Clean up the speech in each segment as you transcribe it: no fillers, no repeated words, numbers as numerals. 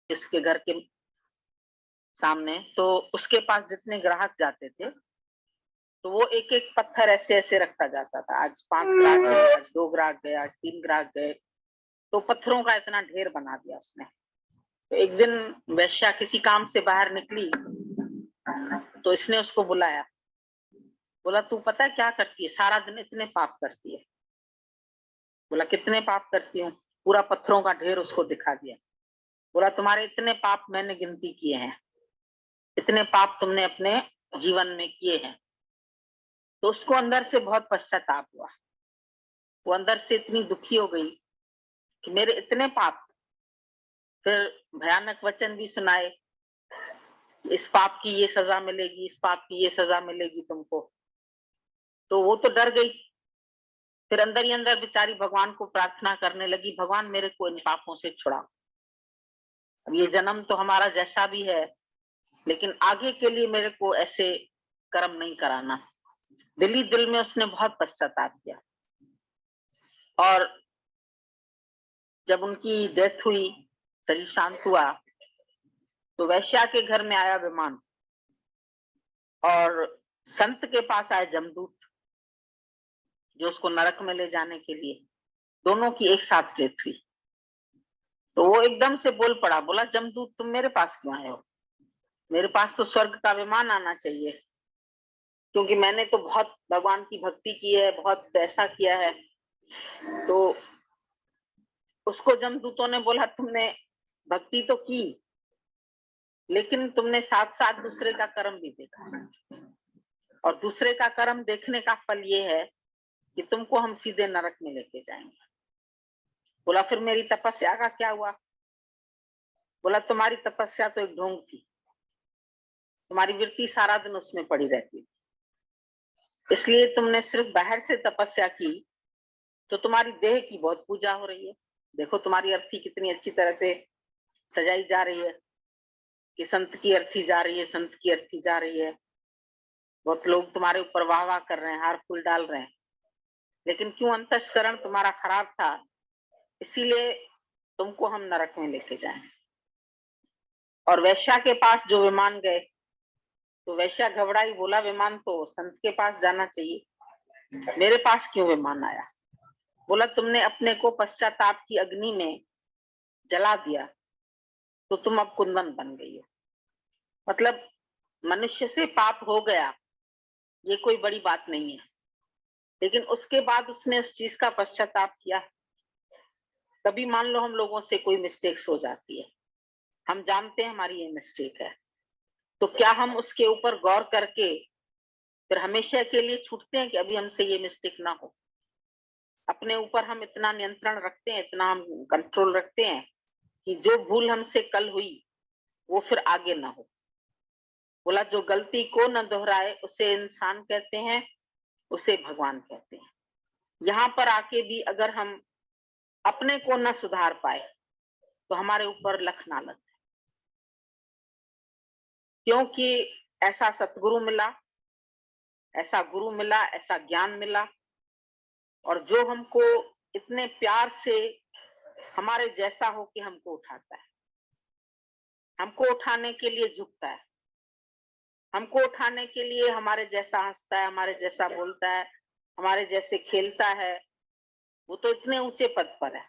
इसके घर के सामने, तो उसके पास जितने ग्राहक जाते थे तो वो एक एक पत्थर ऐसे ऐसे रखता जाता था। आज 5 ग्राहक गए, आज 2 ग्राहक गए, आज 3 ग्राहक गए, तो पत्थरों का इतना ढेर बना दिया उसने। तो एक दिन वैश्या किसी काम से बाहर निकली तो इसने उसको बुलाया, बोला तू पता है क्या करती है, सारा दिन इतने पाप करती है। बोला कितने पाप करती हूँ, पूरा पत्थरों का ढेर उसको दिखा दिया। बोला तुम्हारे इतने पाप मैंने गिनती किए हैं, इतने पाप तुमने अपने जीवन में किए हैं। तो उसको अंदर से बहुत पश्चाताप हुआ, वो अंदर से इतनी दुखी हो गई कि मेरे इतने पाप। फिर भयानक वचन भी सुनाए, इस पाप की ये सजा मिलेगी, इस पाप की ये सजा मिलेगी तुमको। तो वो तो डर गई, फिर अंदर ही अंदर बेचारी भगवान को प्रार्थना करने लगी, भगवान मेरे को इन पापों से छुड़ा। अब ये जन्म तो हमारा जैसा भी है, लेकिन आगे के लिए मेरे को ऐसे कर्म नहीं कराना। दिल ही दिल में उसने बहुत पश्चाताप किया। और जब उनकी डेथ हुई, शरीर शांत हुआ, तो वैश्या के घर में आया विमान और संत के पास आए जमदूत, जो उसको नरक में ले जाने के लिए। दोनों की एक साथ डेथ हुई। तो वो एकदम से बोल पड़ा, बोला जमदूत तुम मेरे पास क्यों आए हो, मेरे पास तो स्वर्ग का विमान आना चाहिए, क्योंकि मैंने तो बहुत भगवान की भक्ति की है, बहुत ऐसा किया है। तो उसको जमदूतों ने बोला तुमने भक्ति तो की, लेकिन तुमने साथ साथ दूसरे का कर्म भी देखा, और दूसरे का कर्म देखने का फल ये है कि तुमको हम सीधे नरक में लेके जाएंगे। बोला फिर मेरी तपस्या का क्या हुआ? बोला तुम्हारी तपस्या तो एक ढोंग थी, तुम्हारी वृत्ति सारा दिन उसमें पड़ी रहती थी, इसलिए तुमने सिर्फ बाहर से तपस्या की तो तुम्हारी देह की बहुत पूजा हो रही है। देखो तुम्हारी अर्थी कितनी अच्छी तरह से सजाई जा रही है, कि संत की अर्थी जा रही है, संत की अर्थी जा रही है, बहुत लोग तुम्हारे ऊपर वाह वाह कर रहे हैं, हार फूल डाल रहे हैं। लेकिन क्यों अंतस्करण तुम्हारा खराब था, इसीलिए तुमको हम नरक में लेके जाएं। और वैश्या के पास जो विमान गए, तो वैश्या घबराई, बोला विमान तो संत के पास जाना चाहिए, मेरे पास क्यों विमान आया? बोला तुमने अपने को पश्चाताप की अग्नि में जला दिया, तो तुम अब कुंदन बन गई हो। मतलब मनुष्य से पाप हो गया, ये कोई बड़ी बात नहीं है, लेकिन उसके बाद उसने उस चीज का पश्चाताप किया। कभी मान लो हम लोगों से कोई मिस्टेक्स हो जाती है, हम जानते हैं हमारी ये मिस्टेक है, तो क्या हम उसके ऊपर गौर करके फिर हमेशा के लिए छूटते हैं कि अभी हमसे ये मिस्टेक ना हो? अपने ऊपर हम इतना नियंत्रण रखते हैं, इतना हम कंट्रोल रखते हैं कि जो भूल हमसे कल हुई वो फिर आगे ना हो। बोला जो गलती को न दोहराए उसे इंसान कहते हैं, उसे भगवान कहते हैं। यहाँ पर आके भी अगर हम अपने को न सुधार पाए तो हमारे ऊपर लख नालत है, क्योंकि ऐसा सतगुरु मिला, ऐसा गुरु मिला, ऐसा ज्ञान मिला, और जो हमको इतने प्यार से हमारे जैसा हो कि हमको उठाता है, हमको उठाने के लिए झुकता है, हमको उठाने के लिए हमारे जैसा हंसता है, हमारे जैसा बोलता है, हमारे जैसे खेलता है। वो तो इतने ऊंचे पद पर है,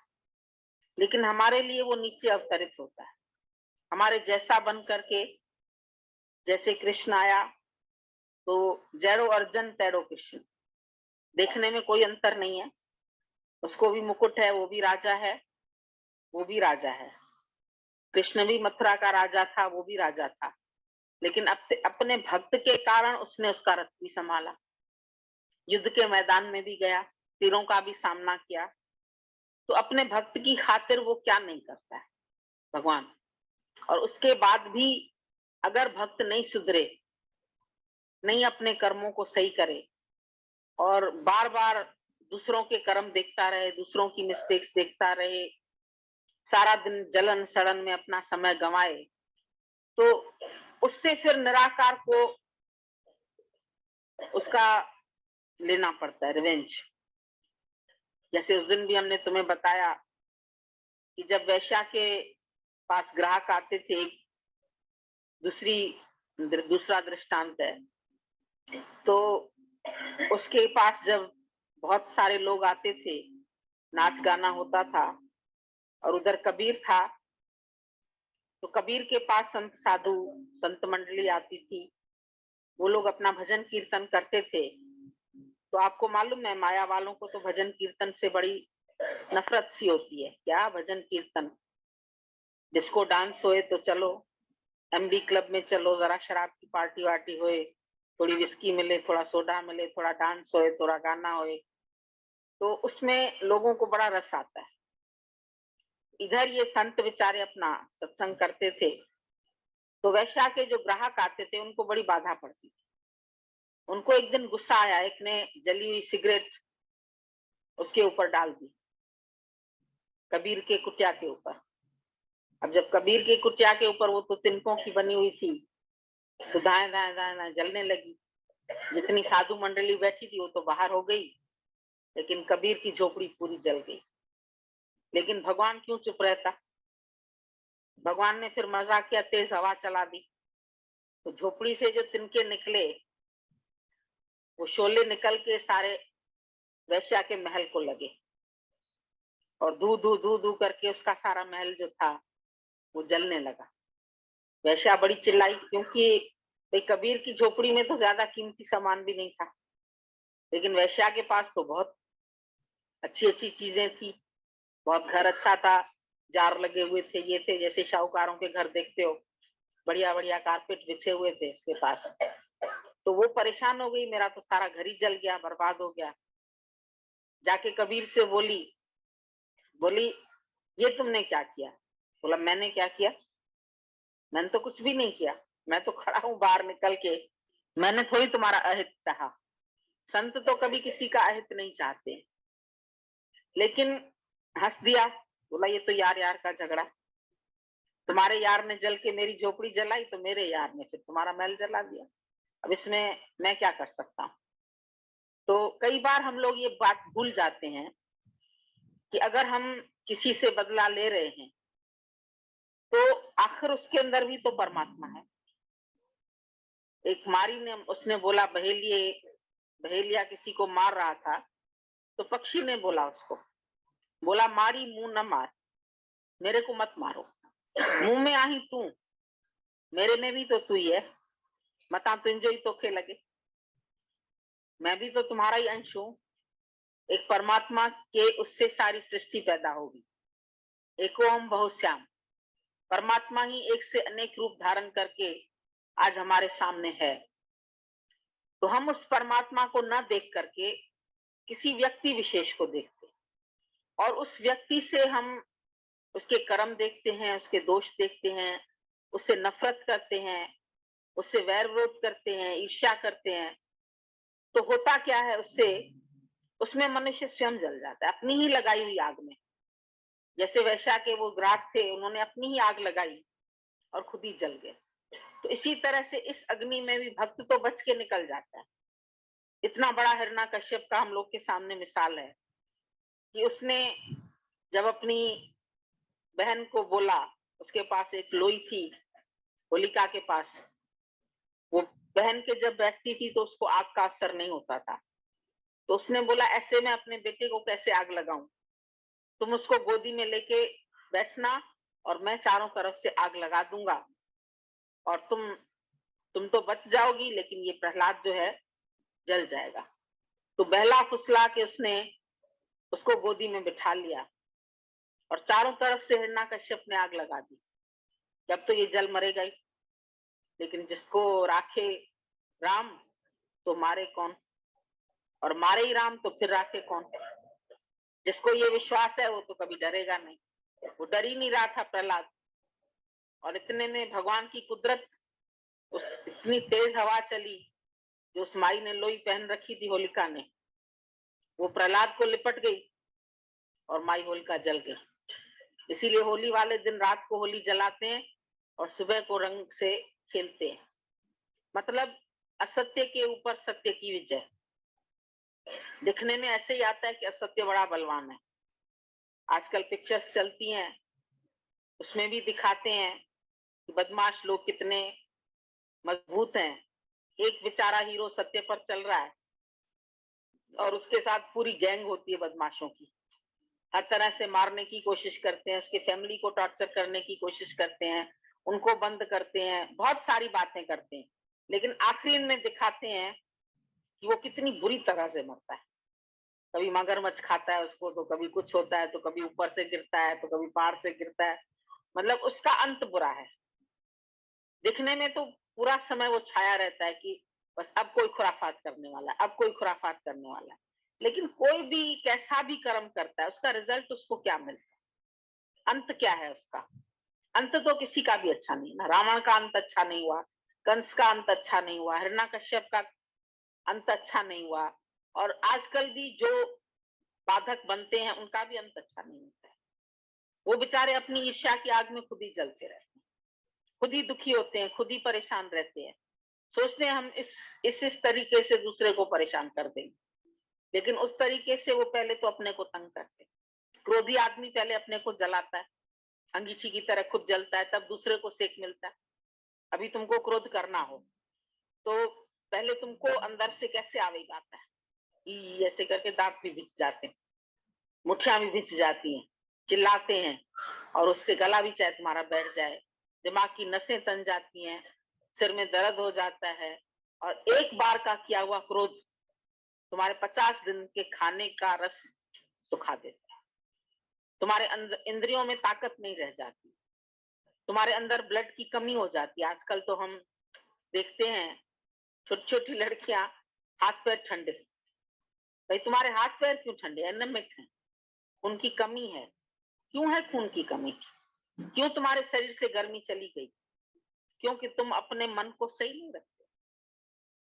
लेकिन हमारे लिए वो नीचे अवतरित होता है, हमारे जैसा बन करके। जैसे कृष्ण आया तो जैरो अर्जुन तैरो कृष्ण, देखने में कोई अंतर नहीं है, उसको भी मुकुट है, वो भी राजा है, वो भी राजा है। कृष्ण भी मथुरा का राजा था, वो भी राजा था, लेकिन अपने भक्त के कारण उसने उसका रथ भी संभाला, युद्ध के मैदान में भी गया, तीरों का भी सामना किया। तो अपने भक्त की खातिर वो क्या नहीं करता है भगवान। और उसके बाद भी अगर भक्त नहीं सुधरे, नहीं अपने कर्मों को सही करे, और बार बार दूसरों के कर्म देखता रहे, दूसरों की मिस्टेक्स देखता रहे, सारा दिन जलन सड़न में अपना समय गंवाए, तो उससे फिर निराकार को उसका लेना पड़ता है रिवेंज। जैसे उस दिन भी हमने तुम्हें बताया कि जब वैश्या के पास ग्राहक आते थे, दूसरा दृष्टांत है, तो उसके पास जब बहुत सारे लोग आते थे, नाच गाना होता था और उधर कबीर था, तो कबीर के पास संत साधु संत मंडली आती थी, वो लोग अपना भजन कीर्तन करते थे। तो आपको मालूम है, माया वालों को तो भजन कीर्तन से बड़ी नफरत सी होती है। क्या भजन कीर्तन, डिस्को डांस होए तो चलो, एमडी क्लब में चलो, जरा शराब की पार्टी वार्टी होए, थोड़ी विस्की मिले, थोड़ा सोडा मिले, थोड़ा डांस होए, थोड़ा गाना होए, तो उसमें लोगों को बड़ा रस आता है। इधर ये संत बेचारे अपना सत्संग करते थे, तो वैश्या के जो ग्राहक आते थे उनको बड़ी बाधा पड़ती थी। उनको एक दिन गुस्सा आया, एक ने जली हुई सिगरेट उसके ऊपर डाल दी, कबीर के कुटिया के ऊपर। अब जब कबीर के कुटिया के ऊपर, वो तो तिनकों की बनी हुई थी, तो दाएं दाएं दाएं दाएं जलने लगी। जितनी साधु मंडली बैठी थी वो तो बाहर हो गई, लेकिन कबीर की झोपड़ी पूरी जल गई। लेकिन भगवान क्यों चुप रहता? भगवान ने फिर मजा किया, तेज हवा चला दी, तो झोपड़ी से जो तिनके निकले, वो शोले निकल के सारे वैश्या के महल को लगे, और धू धू धू धू करके उसका सारा महल जो था वो जलने लगा। वैश्या बड़ी चिल्लाई, क्योंकि भाई कबीर की झोपड़ी में तो ज्यादा कीमती सामान भी नहीं था, लेकिन वैश्या के पास तो बहुत अच्छी अच्छी चीजें थी, बहुत घर अच्छा था, जार लगे हुए थे, ये थे जैसे शाहूकारों के घर देखते हो, बढ़िया बढ़िया कारपेट बिछे हुए थे उसके पास। तो वो परेशान हो गई, मेरा तो सारा घर ही जल गया, बर्बाद हो गया। जाके कबीर से बोली, ये तुमने क्या किया? बोला, मैंने क्या किया? मैंने तो कुछ भी नहीं किया, मैं तो खड़ा हूं बाहर निकल के, मैंने थोड़ी तुम्हारा अहित चाहा। संत तो कभी किसी का अहित नहीं चाहते। लेकिन हंस दिया, बोला ये तो यार यार का झगड़ा, तुम्हारे यार ने जल के मेरी झोपड़ी जलाई, तो मेरे यार ने फिर तुम्हारा महल जला दिया, अब इसमें मैं क्या कर सकता हूँ? तो कई बार हम लोग ये बात भूल जाते हैं कि अगर हम किसी से बदला ले रहे हैं, तो आखिर उसके अंदर भी तो परमात्मा है। एक मारी ने, उसने बोला, बहेलिया किसी को मार रहा था, तो पक्षी ने बोला उसको, बोला मारी मुंह न मार, मेरे को मत मारो, मुंह में आई तू, मेरे में भी तो तू ही है, मता तुझे ही तोखे लगे, मैं भी तो तुम्हारा ही अंश हूं। एक परमात्मा के उससे सारी सृष्टि पैदा होगी। एको हम बहुश्याम, परमात्मा ही एक से अनेक रूप धारण करके आज हमारे सामने है। तो हम उस परमात्मा को न देख करके किसी व्यक्ति विशेष को देखते, और उस व्यक्ति से हम उसके कर्म देखते हैं, उसके दोष देखते हैं, उससे नफरत करते हैं, उससे वैर विरोध करते हैं, ईर्ष्या करते हैं। तो होता क्या है उससे? उसमें मनुष्य स्वयं जल जाता है, अपनी ही लगाई हुई आग में। जैसे वैश्या के वो ग्राहक थे, उन्होंने अपनी ही आग लगाई और खुद ही जल गए। तो इसी तरह से इस अग्नि में भी भक्त तो बच के निकल जाता है। इतना बड़ा हिरण्यकश्यप का हम लोग के सामने मिसाल है कि उसने जब अपनी बहन को बोला, उसके पास एक लोई थी होलिका के पास, वो बहन के जब बैठती थी तो उसको आग का असर नहीं होता था, तो उसने बोला, ऐसे में अपने बेटे को कैसे आग लगाऊं? तुम उसको गोदी में लेके बैठना और मैं चारों तरफ से आग लगा दूंगा, और तुम तो बच जाओगी, लेकिन ये प्रहलाद जो है जल जाएगा। तो बहला फुसला के उसने उसको गोदी में बिठा लिया और चारों तरफ से हिरण्यकश्यप ने आग लगा दी। जब तो ये जल मरेगा ही, लेकिन जिसको राखे राम तो मारे कौन, और मारे ही राम तो फिर राखे कौन? जिसको ये विश्वास है वो तो कभी डरेगा नहीं। वो डर ही नहीं रहा था प्रहलाद, और इतने में भगवान की कुदरत, उस इतनी तेज हवा चली जो उस माई ने लोई पहन रखी थी होलिका ने, वो प्रहलाद को लिपट गई और माई होलिका जल गई। इसीलिए होली वाले दिन रात को होली जलाते हैं और सुबह को रंग से खेलते हैं। मतलब असत्य के ऊपर सत्य की विजय। दिखने में ऐसे ही आता है कि असत्य बड़ा बलवान है। आजकल पिक्चर्स चलती हैं उसमें भी दिखाते हैं कि बदमाश लोग कितने मजबूत हैं। एक बेचारा हीरो सत्य पर चल रहा है और उसके साथ पूरी गैंग होती है बदमाशों की, हर तरह से मारने की कोशिश करते हैं, उसकी फैमिली को टॉर्चर करने की कोशिश करते हैं, उनको बंद करते हैं, बहुत सारी बातें करते हैं, लेकिन आखिरी में दिखाते हैं कि वो कितनी बुरी तरह से मरता है। कभी मगरमच्छ खाता है उसको, तो कभी कुछ होता है, तो कभी ऊपर से गिरता है, तो कभी पहाड़ से गिरता है। मतलब उसका अंत बुरा है। दिखने में तो पूरा समय वो छाया रहता है कि बस अब कोई खुराफात करने वाला है, अब कोई खुराफात करने वाला है। लेकिन कोई भी कैसा भी कर्म करता है, उसका रिजल्ट उसको क्या मिलता है, अंत क्या है उसका? अंत तो किसी का भी अच्छा नहीं ना। रावण का अंत अच्छा नहीं हुआ, कंस का अंत अच्छा नहीं हुआ, हिरण्यकश्यप का अंत अच्छा नहीं हुआ, और आजकल भी जो बाधक बनते हैं उनका भी अंत अच्छा नहीं होता है। वो बेचारे अपनी ईर्ष्या की आग में खुद ही जलते रहते हैं, खुद ही दुखी होते हैं, खुद ही परेशान रहते हैं, सोचते हैं हम इस तरीके से दूसरे को परेशान कर देंगे, लेकिन उस तरीके से वो पहले तो अपने को तंग करते हैं। क्रोधी आदमी पहले अपने को जलाता है, अंगीठी की तरह खुद जलता है, तब दूसरे को सेक मिलता है। अभी तुमको क्रोध करना हो तो पहले तुमको अंदर से कैसे आवेग आता है, ऐसे करके दांत भी भिज जाते हैं, मुठियां भी भिज जाती हैं, चिल्लाते हैं, और उससे गला भी चाहे तुम्हारा बैठ जाए, दिमाग की नसें तन जाती हैं, सिर में दर्द हो जाता है, और एक बार का किया हुआ क्रोध तुम्हारे 50 दिन के खाने का रस सुखा देता है। तुम्हारे अंदर इंद्रियों में ताकत नहीं रह जाती, तुम्हारे अंदर ब्लड की कमी हो जाती है। आजकल तो हम देखते हैं छोटी छोटी लड़कियां, हाथ पैर ठंडे। भाई तुम्हारे हाथ पैर क्यों ठंडे? एनेमिक है, खून की कमी है। क्यों है खून की कमी? क्यों तुम्हारे शरीर से गर्मी चली गई? क्योंकि तुम अपने मन को सही नहीं रखते।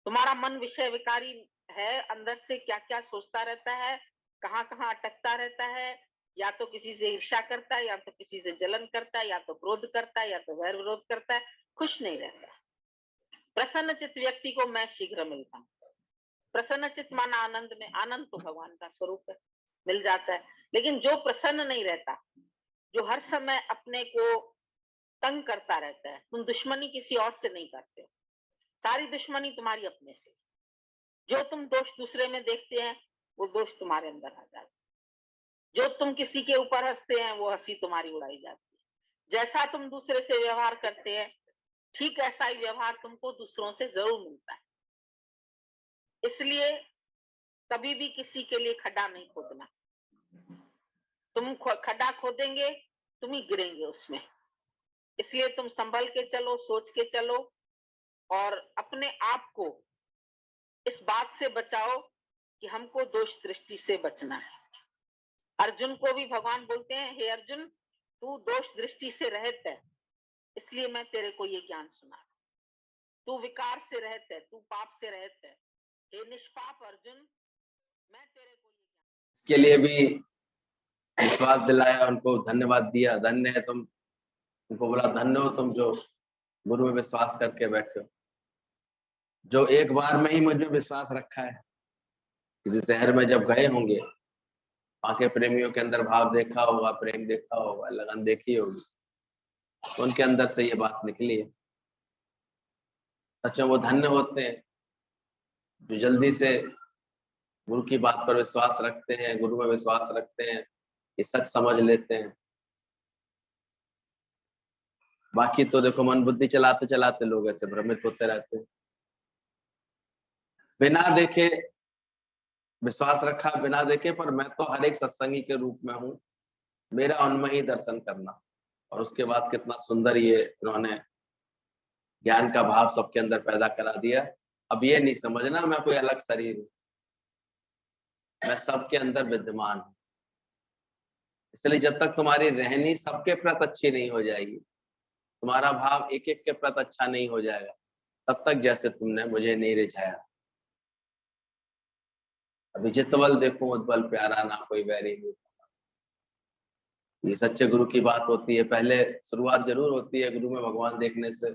तुम्हारा मन विषय विकारी है, अंदर से क्या क्या सोचता रहता है, कहाँ कहाँ अटकता रहता है, या तो किसी से ईर्ष्या करता है, या तो किसी से जलन करता है, या तो क्रोध करता है, या तो वैर विरोध करता है, खुश नहीं रहता। प्रसन्न चित्त व्यक्ति को मैं शीघ्र मिलता हूँ। प्रसन्न चित्त माना आनंद में, आनंद तो भगवान का स्वरूप है, मिल जाता है। लेकिन जो प्रसन्न नहीं रहता, जो हर समय अपने को तंग करता रहता है, तुम दुश्मनी किसी और से नहीं करते हो, सारी दुश्मनी तुम्हारी अपने से। जो तुम दोष दूसरे में देखते हैं वो दोष तुम्हारे अंदर आ जाता है, जो तुम किसी के ऊपर हंसते हैं वो हंसी तुम्हारी उड़ाई जाती है। जैसा तुम दूसरे से व्यवहार करते हैं, ठीक ऐसा ही व्यवहार तुमको दूसरों से जरूर मिलता है। इसलिए कभी भी किसी के लिए खड्डा नहीं खोदना। तुम खड्डा खोदेंगे, तुम ही गिरेंगे उसमें। इसलिए तुम संभल के चलो, सोच के चलो, और अपने आप को इस बात से बचाओ कि हमको दोष दृष्टि से बचना है। अर्जुन को भी भगवान बोलते हैं, हे अर्जुन, तू दोष दृष्टि से रहित है, इसलिए मैं तेरे को ये ज्ञान सुना। तू विकार से रहित है, तू पाप से रहित है, हे निष्पाप अर्जुन, मैं तेरे को ये ज्ञान। इसके लिए भी विश्वास दिलाया, उनको धन्यवाद दिया। धन्य है तुम, उनको बोला धन्य हो तुम जो गुरु में विश्वास करके बैठे हो, जो एक बार में ही मुझ में विश्वास रखा है। किसी शहर में जब गए होंगे, वहां के प्रेमियों के अंदर भाव देखा होगा, प्रेम देखा होगा, लगन देखी होगी, तो उनके अंदर से ये बात निकली है। सच में वो धन्य होते हैं जो जल्दी से गुरु की बात पर विश्वास रखते हैं, गुरु में विश्वास रखते हैं, ये सच समझ लेते हैं। बाकी तो देखो, मन बुद्धि चलाते चलाते लोग ऐसे भ्रमित होते रहते हैं। बिना देखे विश्वास रखा, बिना देखे, पर मैं तो हर एक सत्संगी के रूप में हूँ, मेरा उनमें ही दर्शन करना। और उसके बाद कितना सुंदर ये उन्होंने ज्ञान का भाव सबके अंदर पैदा करा दिया। अब ये नहीं समझना मैं कोई अलग शरीर हूँ, मैं सबके अंदर विद्यमान हूँ। इसलिए जब तक तुम्हारी रहनी सबके प्रति अच्छी नहीं हो जाएगी, तुम्हारा भाव एक एक के प्रति अच्छा नहीं हो जाएगा, तब तक जैसे तुमने मुझे नहीं रिझाया। अभी जितवल देखो उज्ज्वल प्यारा, ना कोई वैरी। ये सच्चे गुरु की बात होती है। पहले शुरुआत जरूर होती है गुरु में भगवान देखने से,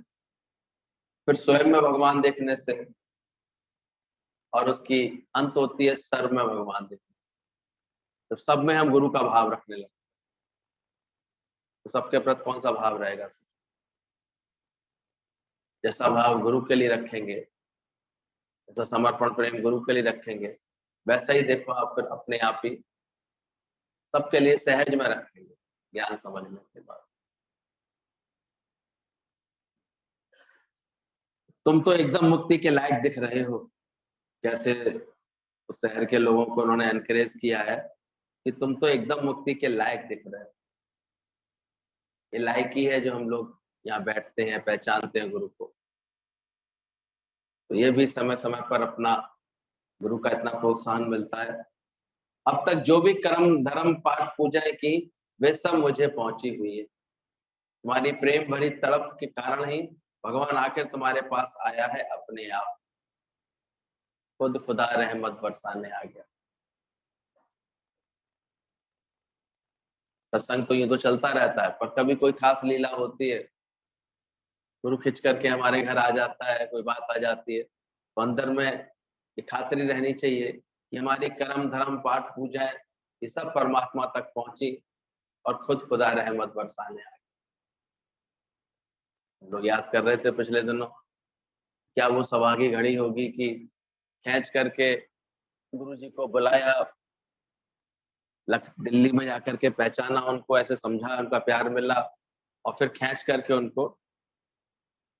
फिर स्वयं में भगवान देखने से, और उसकी अंत होती है सर्व में भगवान देखने से। तो सब में हम गुरु का भाव रखने लगते। तो सबके प्रति कौन सा भाव रहेगा? जैसा भाव गुरु के लिए रखेंगे, जैसा समर्पण प्रेम गुरु के लिए रखेंगे, वैसा ही देखो आप फिर अपने आप ही सबके लिए सहज में रखेंगे ज्ञान समझने के बाद। तुम तो एकदम मुक्ति के लायक दिख रहे हो। कैसे उस शहर के लोगों को उन्होंने एनकरेज किया है कि तुम तो एकदम मुक्ति के लायक दिख रहे हो। ये लायक ही है जो हम लोग यहाँ बैठते हैं, पहचानते हैं गुरु को। तो ये भी समय समय पर अपना गुरु का इतना प्रोत्साहन मिलता है। अब तक जो भी कर्म धर्म पाठ पूजाएं की, वे सब मुझे पहुंची हुई है। तुम्हारी प्रेम भरी तड़प के कारण ही भगवान आकर तुम्हारे पास आया है अपने आप। खुद खुदा रहमत बरसाने आ गया। सत्संग तो ये तो चलता रहता है, पर कभी कोई खास लीला होती है, गुरु खिंच करके हमारे घर आ जाता है, कोई बात आ जाती है, तो अंदर में ये खातिरी रहनी चाहिए कि हमारी कर्म धर्म पाठ पूजाएं ये सब परमात्मा तक पहुंची और खुद खुदा रहमत बरसाने आ गया। हम लोग याद कर रहे थे पिछले दिनों, क्या वो सौभाग्य घड़ी होगी कि खींच करके गुरु जी को बुलाया, दिल्ली में जाकर के पहचाना उनको, ऐसे समझा, उनका प्यार मिला और फिर खींच करके उनको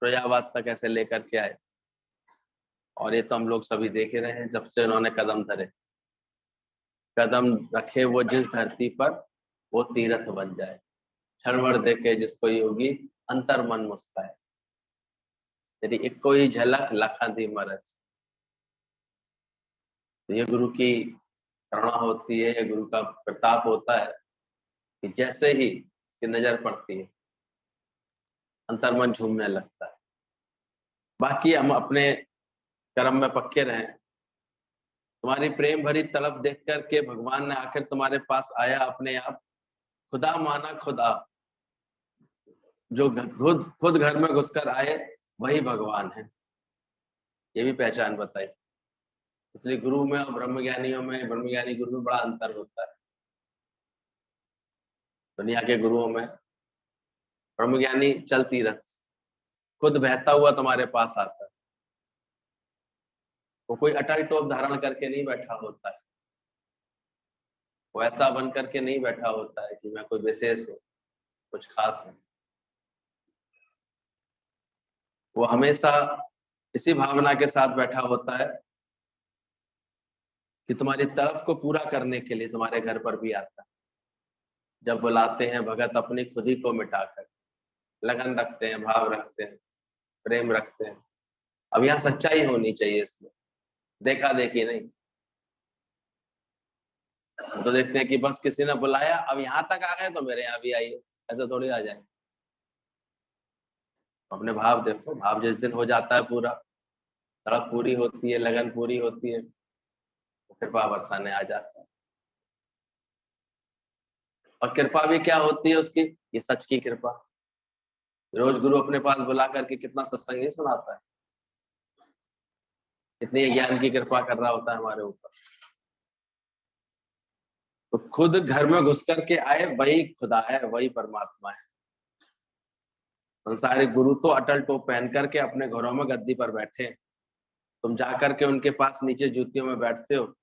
प्रयागराज तक ऐसे लेकर के आए। और ये तो हम लोग सभी देख ही रहे हैं, जब से उन्होंने कदम धरे, कदम रखे वो जिस धरती पर, वो तीर्थ बन जाए। क्षणभर देखे जिसको योगी, अंतर मन मुस्काए। यदि एक कोई झलक लखन दी मरज। तो ये गुरु की करुणा होती है, ये गुरु का प्रताप होता है कि जैसे ही इसकी नजर पड़ती है, अंतर मन झूमने लगता है। बाकी हम अपने कर्म में पक्के रहें। तुम्हारी प्रेम भरी तड़प देख करके भगवान ने आखिर तुम्हारे पास आया अपने आप। खुदा माना खुदा, जो खुद खुद घर में घुसकर आए वही भगवान है। ये भी पहचान बताई। इसलिए गुरु में और ब्रह्मज्ञानियों में, ब्रह्मज्ञानी गुरु में बड़ा अंतर होता है। दुनिया के गुरुओं में ब्रह्मज्ञानी चल तीरथ, खुद बहता हुआ तुम्हारे पास आता है। वो कोई अटल टोप धारण करके नहीं बैठा होता है, वो ऐसा बन करके नहीं बैठा होता है कि मैं कोई विशेष हूँ, कुछ खास हूँ। वो हमेशा इसी भावना के साथ बैठा होता है कि तुम्हारी तड़फ को पूरा करने के लिए तुम्हारे घर पर भी आता है। जब बुलाते हैं भगत अपनी खुद ही को मिटाकर, लगन रखते हैं, भाव रखते हैं, प्रेम रखते हैं। अब यहाँ सच्चाई होनी चाहिए, इसमें देखा देखी नहीं। हम तो देखते हैं कि बस किसी ने बुलाया, अब यहाँ तक आ गए तो मेरे यहाँ भी आइए, ऐसा थोड़ी आ जाए। अपने भाव देखो, भाव जिस दिन हो जाता है पूरा, तड़प पूरी होती है, लगन पूरी होती है, तो कृपा बरसाने आ जाता है। और कृपा भी क्या होती है उसकी? ये सच की कृपा। रोज गुरु अपने पास बुला करके कितना सत्संग नहीं सुनाता है, कितनी ज्ञान की कृपा कर रहा होता है हमारे ऊपर। तो खुद घर में घुस करके आए वही खुदा है, वही परमात्मा है। संसारिक गुरु तो अटल टोप पहन करके अपने घरों में गद्दी पर बैठे, तुम जाकर के उनके पास नीचे जूतियों में बैठते हो।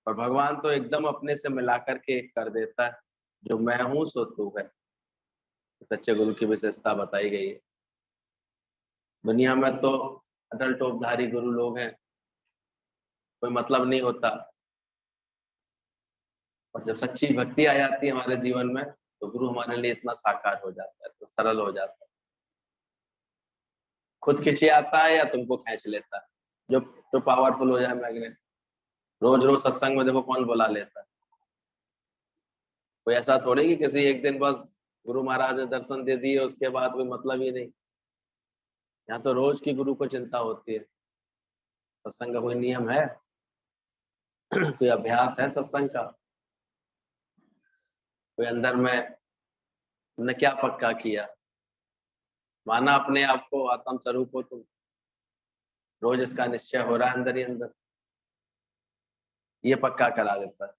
और भगवान तो एकदम अपने से मिला करके एक कर देता है, जो मैं हूं सो तू है। सच्चे गुरु की विशेषता बताई गई है। दुनिया में तो अटल टोपधारी गुरु लोग हैं, कोई मतलब नहीं होता। और जब सच्ची भक्ति आ जाती है हमारे जीवन में, तो गुरु हमारे लिए इतना साकार हो जाता है, तो सरल हो जाता है। खुद खींचे आता है या तुमको खींच लेता है, जो जो पावरफुल हो जाए मैग्नेट। रोज रोज सत्संग में देखो कौन बुला लेता है। कोई ऐसा थोड़ी कि किसी एक दिन बस गुरु महाराज ने दर्शन दे दिए, उसके बाद कोई मतलब ही नहीं। यहाँ तो रोज की गुरु को चिंता होती है। सत्संग का कोई नियम है? कोई अभ्यास है सत्संग का? कोई अंदर में तुमने क्या पक्का किया? माना अपने आप को आत्म स्वरूप हो तुम, रोज इसका निश्चय हो रहा है अंदर ही अंदर, ये पक्का करा देता है।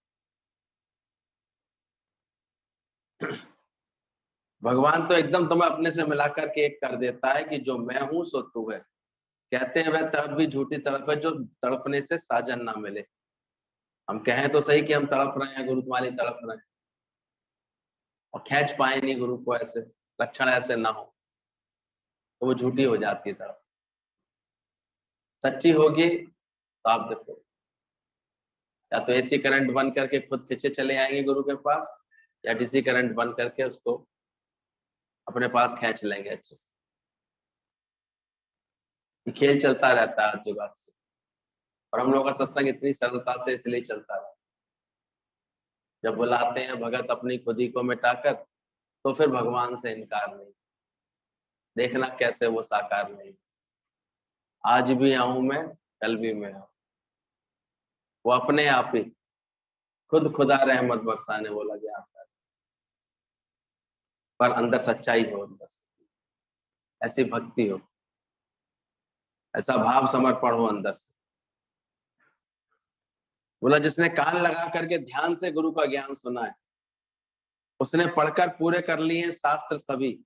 भगवान तो एकदम तुम्हें अपने से मिलाकर के एक कर देता है कि जो मैं हूं सो तू है। कहते हैं वह तड़प भी झूठी तड़प है जो तड़पने से साजन ना मिले। हम कहें तो सही कि हम तड़प रहे हैं, गुरु तुम्हारी तड़प रहे हैं, और खींच पाए नहीं गुरु को, ऐसे लक्षण ऐसे ना हो तो वो झूठी हो जाती है तड़प। सच्ची होगी तो आप देखो, या तो एसी करंट बंद करके खुद खींचे चले आएंगे गुरु के पास, या डीसी करंट बंद करके उसको अपने पास खींच लेंगे अच्छे से। ये खेल चलता रहता है आज जुगात से, और हम लोग का सत्संग इतनी सरलता से इसलिए चलता है। जब बुलाते हैं भगत अपनी खुदी को मिटाकर, तो फिर भगवान से इनकार नहीं, देखना कैसे वो साकार नहीं। आज भी आऊं मैं, कल भी मैं आऊं, वो अपने आप ही खुद खुदा रहमत बरसाने वो लगे आता है। पर अंदर सच्चाई हो, अंदर से ऐसी भक्ति हो, ऐसा भाव समर्पण हो अंदर से। बोला जिसने कान लगा करके ध्यान से गुरु का ज्ञान सुना है, उसने पढ़कर पूरे कर लिए हैं शास्त्र सभी।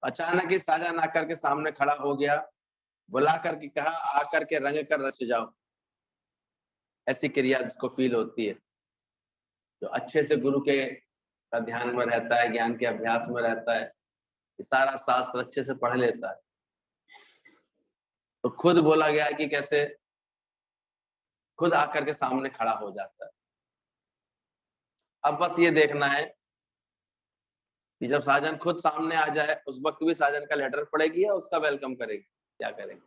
अचानक ही साजन आकर के सामने खड़ा हो गया, बुला करके कहा आकर के रंग कर रच जाओ। ऐसी क्रिया जिसको फील होती है, जो अच्छे से गुरु के का ध्यान में रहता है, ज्ञान के अभ्यास में रहता है, सारा शास्त्र अच्छे से पढ़ लेता है, तो खुद बोला गया है कि कैसे खुद आकर के सामने खड़ा हो जाता है। अब बस ये देखना है कि जब साजन खुद सामने आ जाए, उस वक्त भी साजन का लेटर पड़ेगी या उसका वेलकम करेगी, क्या करेगी,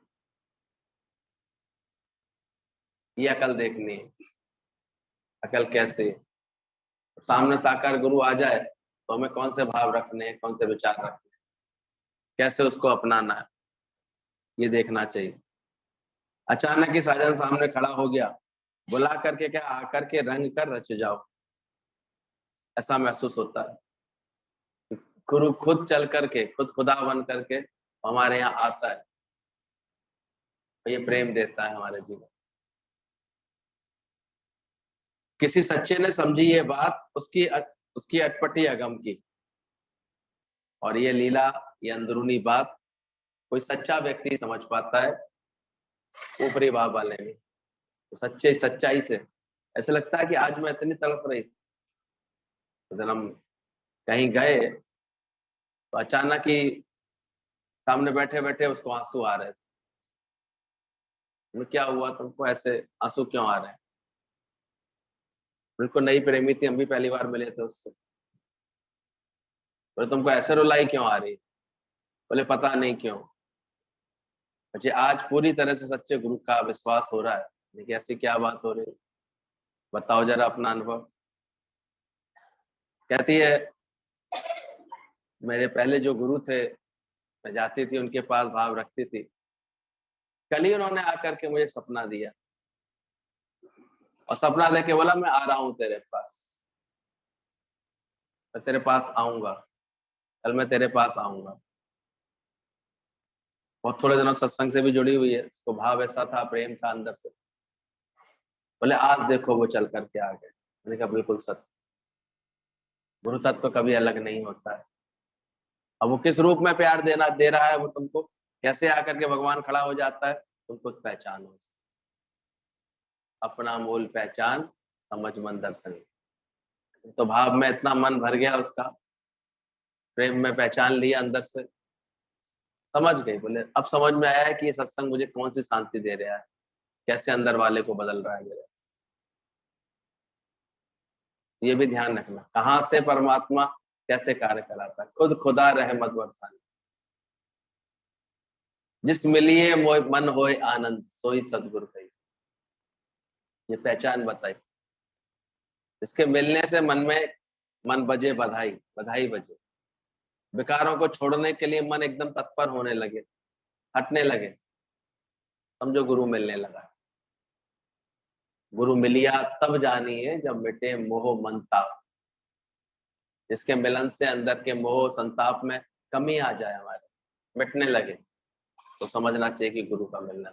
ये अकल देखनी है। अकल कैसे, सामने साकार गुरु आ जाए तो हमें कौन से भाव रखने हैं, कौन से विचार रखने हैं, कैसे उसको अपनाना है, ये देखना चाहिए। अचानक ही साजन सामने खड़ा हो गया, बुला करके क्या आकर के रंग कर रच जाओ, ऐसा महसूस होता है। गुरु खुद चल करके, खुद खुदा बन करके हमारे यहाँ आता है, ये प्रेम देता है हमारे जीवन। किसी सच्चे ने समझी ये बात, उसकी अटपटी अगम की, और ये लीला, ये अंदरूनी बात कोई सच्चा व्यक्ति समझ पाता है, ऊपरी भाव वाले नहीं। तो सच्चे सच्चाई से ऐसा लगता है कि आज मैं इतनी तड़प रही, जब हम कहीं गए तो अचानक ही सामने बैठे बैठे उसको आंसू आ रहे थे। क्या हुआ तुमको, ऐसे आंसू क्यों आ रहे हैं? बिल्कुल नई प्रेमी थी, हम भी पहली बार मिले थे उससे। बोले तुमको ऐसे रुलाई क्यों आ रही? बोले पता नहीं क्यों। मुझे आज पूरी तरह से सच्चे गुरु का विश्वास हो रहा है, लेकिन ऐसी क्या बात हो रही, बताओ जरा अपना अनुभव। कहती है मेरे पहले जो गुरु थे, मैं जाती थी उनके पास, भाव रखती थी। कल ही उन्होंने आकर के मुझे सपना दिया, और सपना देके बोला मैं आ रहा हूं तेरे पास, मैं तेरे पास आऊंगा, कल मैं तेरे पास आऊंगा। बहुत थोड़े दिनों सत्संग से भी जुड़ी हुई है, उसको भाव ऐसा था, प्रेम था अंदर से। बोले आज देखो वो चल करके आ गए। मैंने कहा बिल्कुल सत्य, गुरु तत्व कभी अलग नहीं होता है। अब वो किस रूप में प्यार देना दे रहा है, वो तुमको कैसे आकर के भगवान खड़ा हो जाता है, तुम खुद पहचानो। अपना मूल पहचान समझ मन दर्शन। तो भाव में इतना मन भर गया उसका, प्रेम में पहचान लिया अंदर से, समझ गई। बोले अब समझ में आया है कि ये सत्संग मुझे कौन सी शांति दे रहा है, कैसे अंदर वाले को बदल रहा है मेरे। ये भी ध्यान रखना, कहाँ से परमात्मा कैसे कार्य कराता है, खुद खुदा रहमत बरसाने। जिस मिलिए मोय मन होए आनंद, सोई सतगुरु कही। ये पहचान बताई, इसके मिलने से मन में मन बजे बधाई, बधाई बजे। विकारों को छोड़ने के लिए मन एकदम तत्पर होने लगे, हटने लगे, समझो गुरु मिलने लगा। गुरु मिलिया तब जानिए जब मिटे मोह मनताप। इसके मिलन से अंदर के मोह संताप में कमी आ जाए, हमारे मिटने लगे, तो समझना चाहिए कि गुरु का मिलना।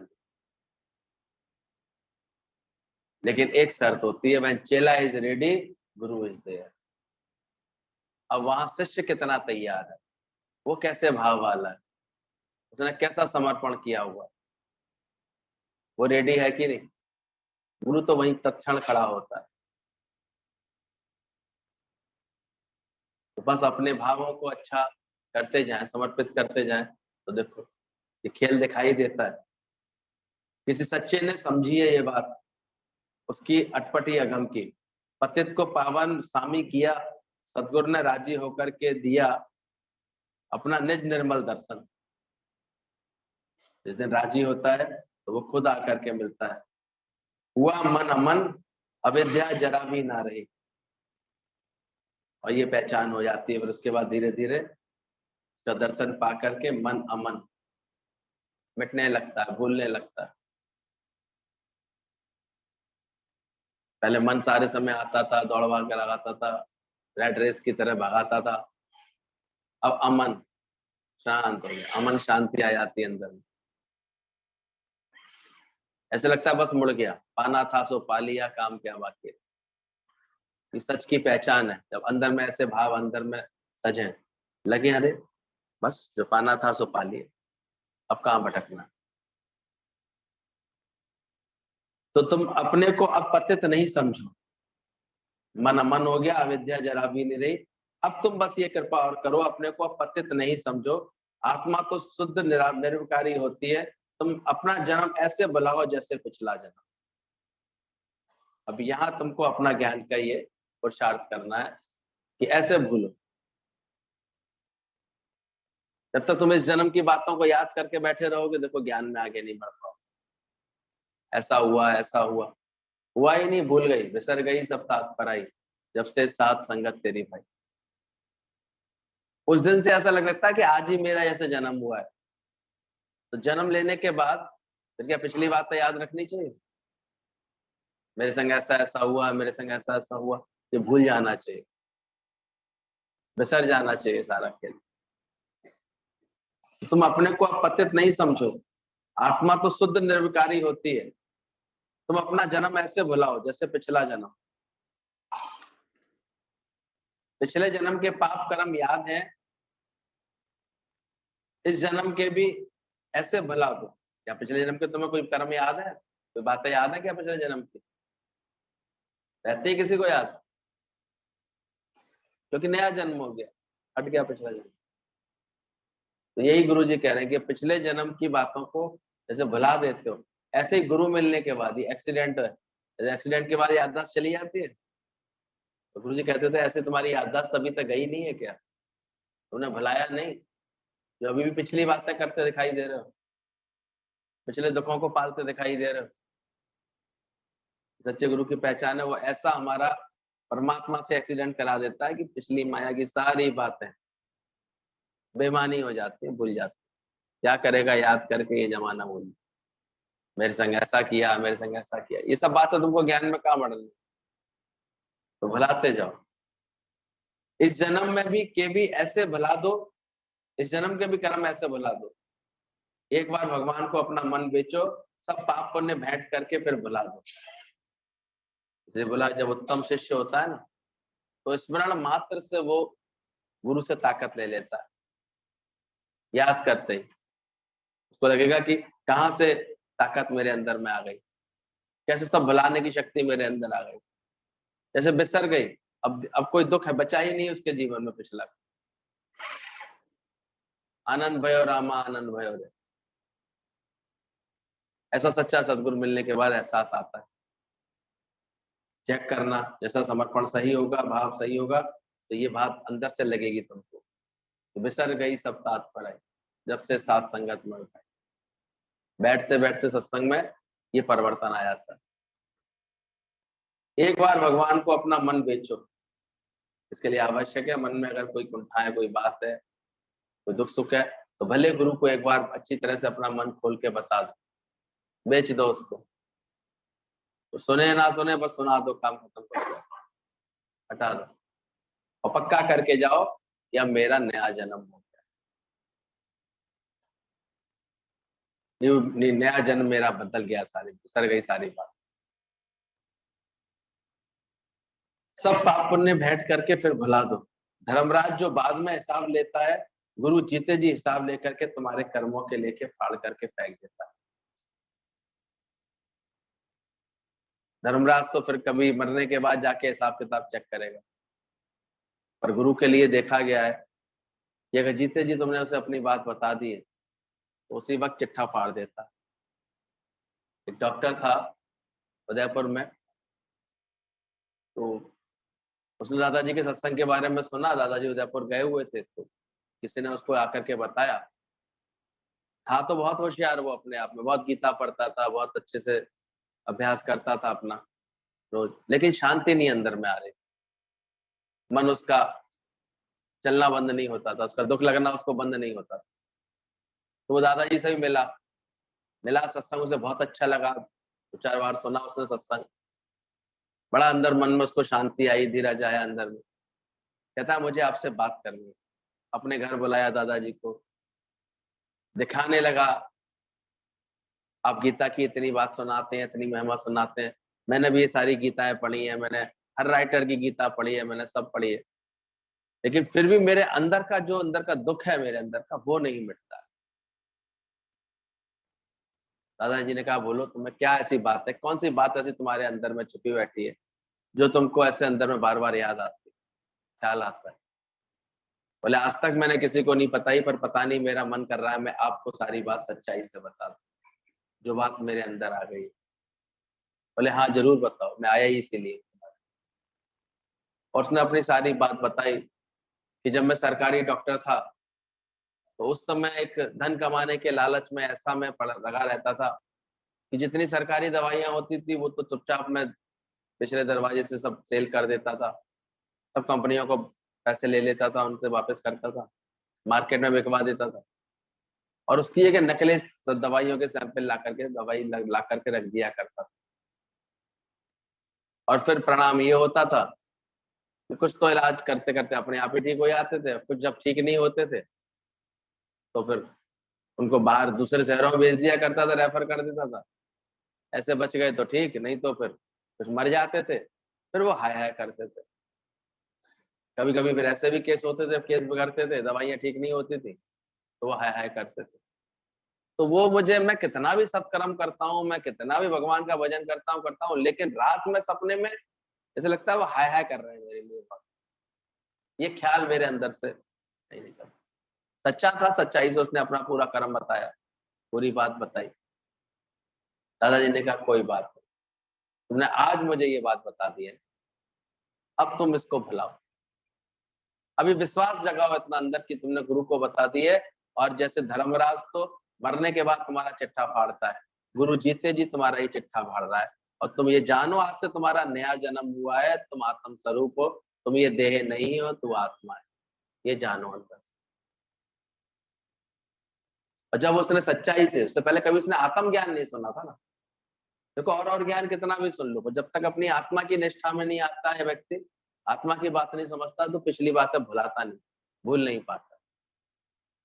लेकिन एक शर्त होती है, व्हेन चेला is ready Guru is there. अब वहां शिष्य कितना तैयार है, वो कैसे भाव वाला है, उसने कैसा समर्पण किया हुआ, वो रेडी है कि नहीं। गुरु तो वहीं तत्क्षण खड़ा होता है। तो बस अपने भावों को अच्छा करते जाएं, समर्पित करते जाएं, तो देखो ये खेल दिखाई देता है। किसी सच्चे ने समझी है ये बात, उसकी अटपटी अगम की। पतित को पावन स्वामी किया, सतगुरु ने राजी होकर के दिया अपना निज निर्मल दर्शन। जिस दिन राजी होता है तो वो खुद आकर के मिलता है। हुआ मन अमन, अविद्या जरा भी ना रही, और ये पहचान हो जाती है। फिर उसके बाद धीरे धीरे उसका दर्शन पा करके मन अमन मिटने लगता है, भूलने लगता है। पहले मन सारे समय आता था, दौड़वा कर लगाता था, रेड रेस की तरह भगाता था। अब अमन शांत हो गया, अमन शांति आ जाती है अंदर में। ऐसे लगता है बस मुड़ गया, पाना था सो पा लिया, काम क्या बाकी है। ये सच की पहचान है, जब अंदर में ऐसे भाव अंदर में सजे लगे, अरे बस जो पाना था सो पा लिया, अब कहाँ भटकना। तो तुम अपने को अब पतित नहीं समझो, मन अमन हो गया, अविद्या जरा भी नहीं रही। अब तुम बस ये कृपा और करो, अपने को अब पतित नहीं समझो। आत्मा तो शुद्ध निरविकारी होती है। तुम अपना जन्म ऐसे बुलाओ जैसे पिछला जन्म। अब यहाँ तुमको अपना ज्ञान का ये पुरुषार्थ करना है कि ऐसे भूलो। जब तक तुम इस जन्म की बातों को याद करके बैठे रहोगे, देखो ज्ञान में आगे नहीं बढ़ पाओ। ऐसा हुआ, ऐसा हुआ, हुआ ही नहीं, भूल गई, बिसर गई सब तात पर आई, जब से साथ संगत तेरी भाई। उस दिन से ऐसा लगता है कि आज ही मेरा ऐसे जन्म हुआ है। तो जन्म लेने के बाद फिर क्या पिछली बात तो याद रखनी चाहिए, मेरे संग ऐसा ऐसा हुआ, मेरे संग ऐसा ऐसा हुआ, ये भूल जाना चाहिए, बिसर जाना चाहिए सारा खेल। तुम अपने को अब पतित नहीं समझो, आत्मा तो शुद्ध निर्विकारी होती है। तुम अपना जन्म ऐसे भुलाओ जैसे पिछला जन्म। पिछले जन्म के पाप कर्म याद है, इस जन्म के भी ऐसे भुला दो। क्या पिछले जन्म के तुम्हें कोई कर्म याद है, कोई बातें याद है क्या पिछले जन्म की? रहती है किसी को याद? क्योंकि नया जन्म हो गया, हट गया पिछला जन्म। तो यही गुरु जी कह रहे हैं कि पिछले जन्म की बातों को जैसे भुला देते हो, ऐसे ही गुरु मिलने के बाद, ये एक्सीडेंट है, एक्सीडेंट के बाद याददाश्त चली जाती है। तो गुरु जी कहते थे ऐसे तुम्हारी याददाश्त अभी तक गई नहीं है क्या, तुमने भुलाया नहीं, जो अभी भी पिछली बातें करते दिखाई दे रहे हो, पिछले दुखों को पालते दिखाई दे रहे हो। सच्चे गुरु की पहचान है वो ऐसा हमारा परमात्मा से एक्सीडेंट करा देता है कि पिछली माया की सारी बातें बेमानी हो जाती है, भूल जाती है। क्या करेगा याद करके ये जमाना, भूल, मेरे संग ऐसा किया, मेरे संग ऐसा किया, ये सब बातें तुमको ज्ञान में कहाँ बढ़नी। तो भुलाते जाओ, इस जन्म में भी के भी ऐसे भुला दो, इस जन्म के भी कर्म ऐसे भुला दो। एक बार भगवान को अपना मन बेचो, सब पाप पुण्य भेंट करके फिर भुला दो। इसे बोला जब उत्तम शिष्य होता है ना, तो स्मरण मात्र से वो गुरु से ताकत ले लेता है। याद करते ही उसको लगेगा कि कहां से ताकत मेरे अंदर में आ गई, कैसे सब भुलाने की शक्ति मेरे अंदर आ गई, जैसे बिसर गई। अब कोई दुख है बचा ही नहीं उसके जीवन में पिछला। आनंद भयो रामा, आनंद भयो रे। ऐसा सच्चा सदगुरु मिलने के बाद एहसास आता है। चेक करना, जैसा समर्पण सही होगा, भाव सही होगा, तो ये बात अंदर से लगेगी तुमको, तो बिसर गई सब तात पर आई, जब से साथ संगत में उठाई। बैठते बैठते सत्संग में ये परिवर्तन आ जाता है। एक बार भगवान को अपना मन बेचो। इसके लिए आवश्यक है, मन में अगर कोई कुंठा है, कोई बात है, कोई दुख सुख है, तो भले गुरु को एक बार अच्छी तरह से अपना मन खोल के बता दो, बेच दो उसको। तो सुने ना सुने, बस सुना दो, काम खत्म कर दो, हटा दो, और पक्का करके जाओ या मेरा नया जन्म हो गया, नया जन्म मेरा बदल गया, सारी सर गई सारी बात। सब पाप पुण्य भेंट करके फिर भुला दो, धर्मराज जो बाद में हिसाब लेता है, गुरु जीते जी हिसाब लेकर के तुम्हारे कर्मों के लेके फाड़ करके फेंक देता है। धर्मराज तो फिर कभी मरने के बाद जाके हिसाब किताब चेक करेगा, पर गुरु के लिए देखा गया है कि अगर जीते जी तुमने उसे अपनी बात बता दी है तो उसी वक्त चिट्ठा फाड़ देता। एक डॉक्टर था उदयपुर में, तो उसने दादाजी के सत्संग के बारे में सुना, दादाजी उदयपुर गए हुए थे, तो किसी ने उसको आकर के बताया। था तो बहुत होशियार वो अपने आप में, बहुत गीता पढ़ता था, बहुत अच्छे से अभ्यास करता था अपना रोज, लेकिन शांति नहीं अंदर में आ रही। मन उसका चलना बंद नहीं होता था, उसका दुख लगना उसको बंद नहीं होता था। तो वो दादाजी से भी मिला सत्संग उसे बहुत अच्छा लगा, 2-4 बार सुना उसने सत्संग, बड़ा अंदर मन में उसको शांति आई, धीरज आया अंदर में। कहता मुझे आपसे बात करनी है। अपने घर बुलाया दादाजी को, दिखाने लगा, आप गीता की इतनी बात सुनाते हैं, इतनी महिमा सुनाते हैं, मैंने भी ये सारी गीताएं पढ़ी है, मैंने हर राइटर की गीता पढ़ी है, मैंने सब पढ़ी है, लेकिन फिर भी मेरे अंदर का जो अंदर का दुख है मेरे अंदर का, वो नहीं मिटता। दादाजी ने कहा बोलो तुम्हें क्या ऐसी बात है, कौन सी बात ऐसी तुम्हारे अंदर में छुपी बैठी है जो तुमको ऐसे अंदर में बार बार याद आती है, ख्याल आता है। बोले आज तक मैंने किसी को नहीं बताई, पर पता नहीं मेरा मन कर रहा है मैं आपको सारी बात सच्चाई से बता दूं, जो बात मेरे अंदर आ गई। बोले हाँ जरूर बताओ, मैं आया ही इसीलिए। और उसने अपनी सारी बात बताई कि जब मैं सरकारी डॉक्टर था तो उस समय एक धन कमाने के लालच में ऐसा मैं लगा रहता था कि जितनी सरकारी दवाइयां होती थी वो तो चुपचाप मैं पिछले दरवाजे से सब सेल कर देता था, सब कंपनियों को पैसे ले लेता था, उनसे वापस करता था, मार्केट में बिकवा देता था, और उसकी एक नकली दवाइयों के सैंपल ला करके दवाई ला करके रख दिया करता था। और फिर परिणाम ये होता था कि कुछ तो इलाज करते करते अपने आप ही ठीक हो जाते थे, कुछ जब ठीक नहीं होते थे तो फिर उनको बाहर दूसरे शहरों में भेज दिया करता था, रेफर कर देता था। ऐसे बच गए तो ठीक, नहीं तो फिर कुछ मर जाते थे, फिर वो हाय हाय करते थे। कभी कभी फिर ऐसे भी केस होते थे, केस बिगड़ते थे, दवाइयां ठीक नहीं होती थी, तो वो हाय हाय करते थे। तो वो मुझे, मैं कितना भी सत्कर्म करता हूँ, मैं कितना भी भगवान का भजन करता हूँ, लेकिन रात में सपने में ऐसे लगता है वो हाय हाय कर रहे हैं मेरे लिए, ये ख्याल मेरे अंदर से नहीं निकलता। सच्चा था, सच्चाई से उसने अपना पूरा कर्म बताया, पूरी बात बताई। दादाजी ने कहा कोई बात नहीं, तुमने आज मुझे ये बात बता दी है, अब तुम इसको भुलाओ, अभी विश्वास जगाओ इतना अंदर कि तुमने गुरु को बता दी है। और जैसे धर्मराज तो मरने के बाद तुम्हारा चिट्ठा फाड़ता है, गुरु जीते जी तुम्हारा ही चिट्ठा फाड़ रहा है। और तुम ये जानो आज से तुम्हारा नया जन्म हुआ है, तुम आत्म स्वरूप हो, तुम ये देह नहीं हो, तू आत्मा है, ये जानो अंदर से। और जब उसने सच्चाई से, उससे पहले कभी उसने आत्म ज्ञान नहीं सुना था ना, देखो और ज्ञान कितना भी सुन लो, जब तक अपनी आत्मा की निष्ठा में नहीं आता है व्यक्ति, आत्मा की बात नहीं समझता, तो पिछली बातें भुलाता नहीं, भूल नहीं पाता।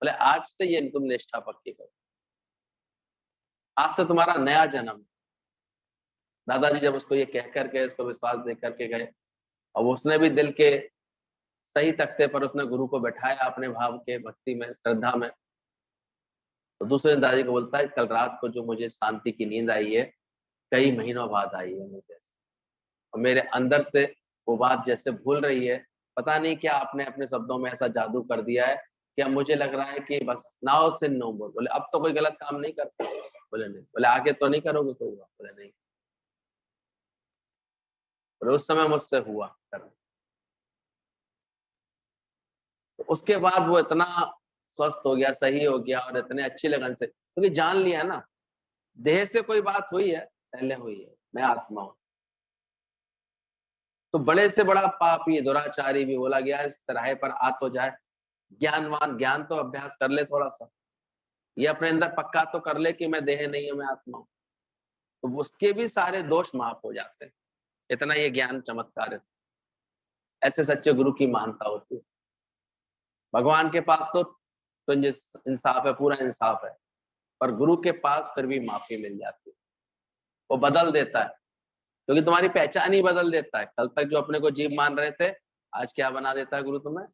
बोले आज से ये तुम निष्ठा पक्की करो, आज से तुम्हारा नया जन्म। दादाजी जब उसको ये कह करके, उसको विश्वास दे करके गए, और उसने भी दिल के सही तख्ते पर उसने गुरु को बैठाया अपने भाव के, भक्ति में, श्रद्धा में। तो दूसरे दिन दादाजी को बोलता है कल रात को जो मुझे शांति की नींद आई है, कई महीनों बाद आई है मुझे, और मेरे अंदर से वो बात जैसे भूल रही है, पता नहीं क्या आपने अपने शब्दों में ऐसा जादू कर दिया है कि अब मुझे लग रहा है कि बस नाउ से नो मोर। बोले अब तो कोई गलत काम नहीं करता? बोले नहीं। बोले आगे तो नहीं करोगे कोई बात? बोले नहीं। बोले उस समय मुझसे हुआ कर। तो उसके बाद वो इतना स्वस्थ हो गया, सही हो गया, और इतने अच्छी लगन से, क्योंकि जान लिया ना देह से कोई बात हुई है, पहले हुई है, मैं आत्मा हूं। तो बड़े से बड़ा पापी दुराचारी भी बोला गया इस तरह पर आ तो जाए, ज्ञानवान ज्ञान तो अभ्यास कर ले थोड़ा सा, ये अपने अंदर पक्का तो कर ले कि मैं देह नहीं हूं, मैं आत्मा हूं, तो उसके भी सारे दोष माफ हो जाते हैं। इतना ये ज्ञान चमत्कार है। ऐसे सच्चे गुरु की महानता होती है। भगवान के पास तो इंसाफ है, पूरा इंसाफ है, पर गुरु के पास फिर भी माफी मिल जाती है। वो बदल देता है, क्योंकि तुम्हारी पहचान ही बदल देता है। कल तक जो अपने को जीव मान रहे थे, आज क्या बना देता है गुरु तुम्हें?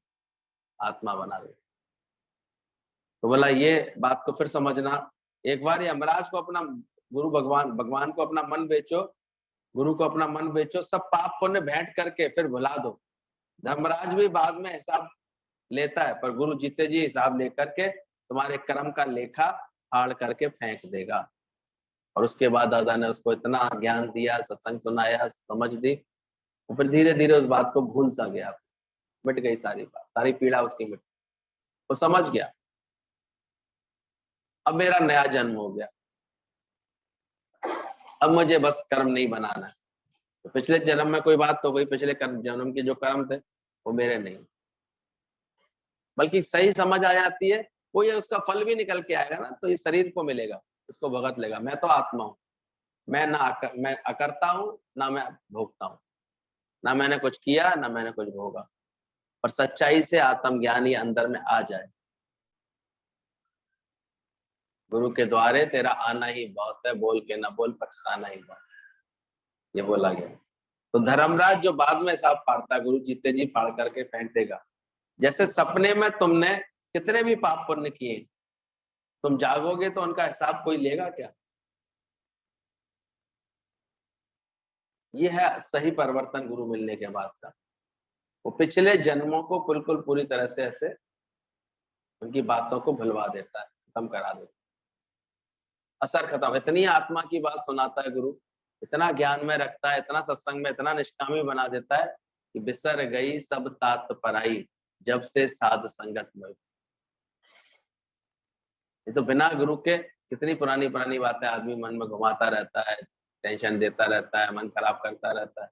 आत्मा बना दे। तो बोला ये बात को फिर समझना, एक बार यमराज को अपना गुरु भगवान को अपना मन बेचो, गुरु को अपना मन बेचो, सब पाप पुण्य भेंट करके फिर भुला दो। धर्मराज भी बाद में हिसाब लेता है, पर गुरु जीते जी हिसाब लेकर के तुम्हारे कर्म का लेखा फाड़ करके फेंक देगा। और उसके बाद दादा ने उसको इतना ज्ञान दिया, सत्संग सुनाया, समझ दी, और फिर धीरे धीरे उस बात को भूल सा गया, मिट गई सारी बात, सारी पीड़ा उसकी मिट, वो समझ गया अब मेरा नया जन्म हो गया, अब मुझे बस कर्म नहीं बनाना है। तो पिछले जन्म में कोई बात तो कोई पिछले जन्म के जो कर्म थे वो मेरे नहीं, बल्कि सही समझ आ जाती है, वो ये उसका फल भी निकल के आएगा ना, तो इस शरीर को मिलेगा, उसको भुगत लेगा। मैं तो आत्मा हूँ, मैं मैं अकर्ता हूँ, ना मैं भोगता हूँ, ना मैंने कुछ किया ना मैंने कुछ भोगा। और सच्चाई से आत्मज्ञान ही अंदर में आ जाए, गुरु के द्वारे तेरा आना ही बहुत है, बोल के ना बोल पछताना ही बहुत, ये बोला गया। तो धर्मराज जो बाद में हिसाब फाड़ता है, गुरु जीते जी फाड़ करके फेंक देगा। जैसे सपने में तुमने कितने भी पाप पुण्य किए, तुम जागोगे तो उनका हिसाब कोई लेगा क्या? ये है सही परिवर्तन गुरु मिलने के बाद का। वो पिछले जन्मों को बिल्कुल पूरी तरह से ऐसे उनकी बातों को भुलवा देता है, खत्म करा देता है, असर खत्म। इतनी आत्मा की बात सुनाता है गुरु, इतना ज्ञान में रखता है, इतना सत्संग में इतना निष्कामी बना देता है कि बिसर गई सब तात पराई, जब से साध संगत में। ये तो बिना गुरु के कितनी पुरानी पुरानी बातें आदमी मन में घुमाता रहता है, टेंशन देता रहता है, मन खराब करता रहता है।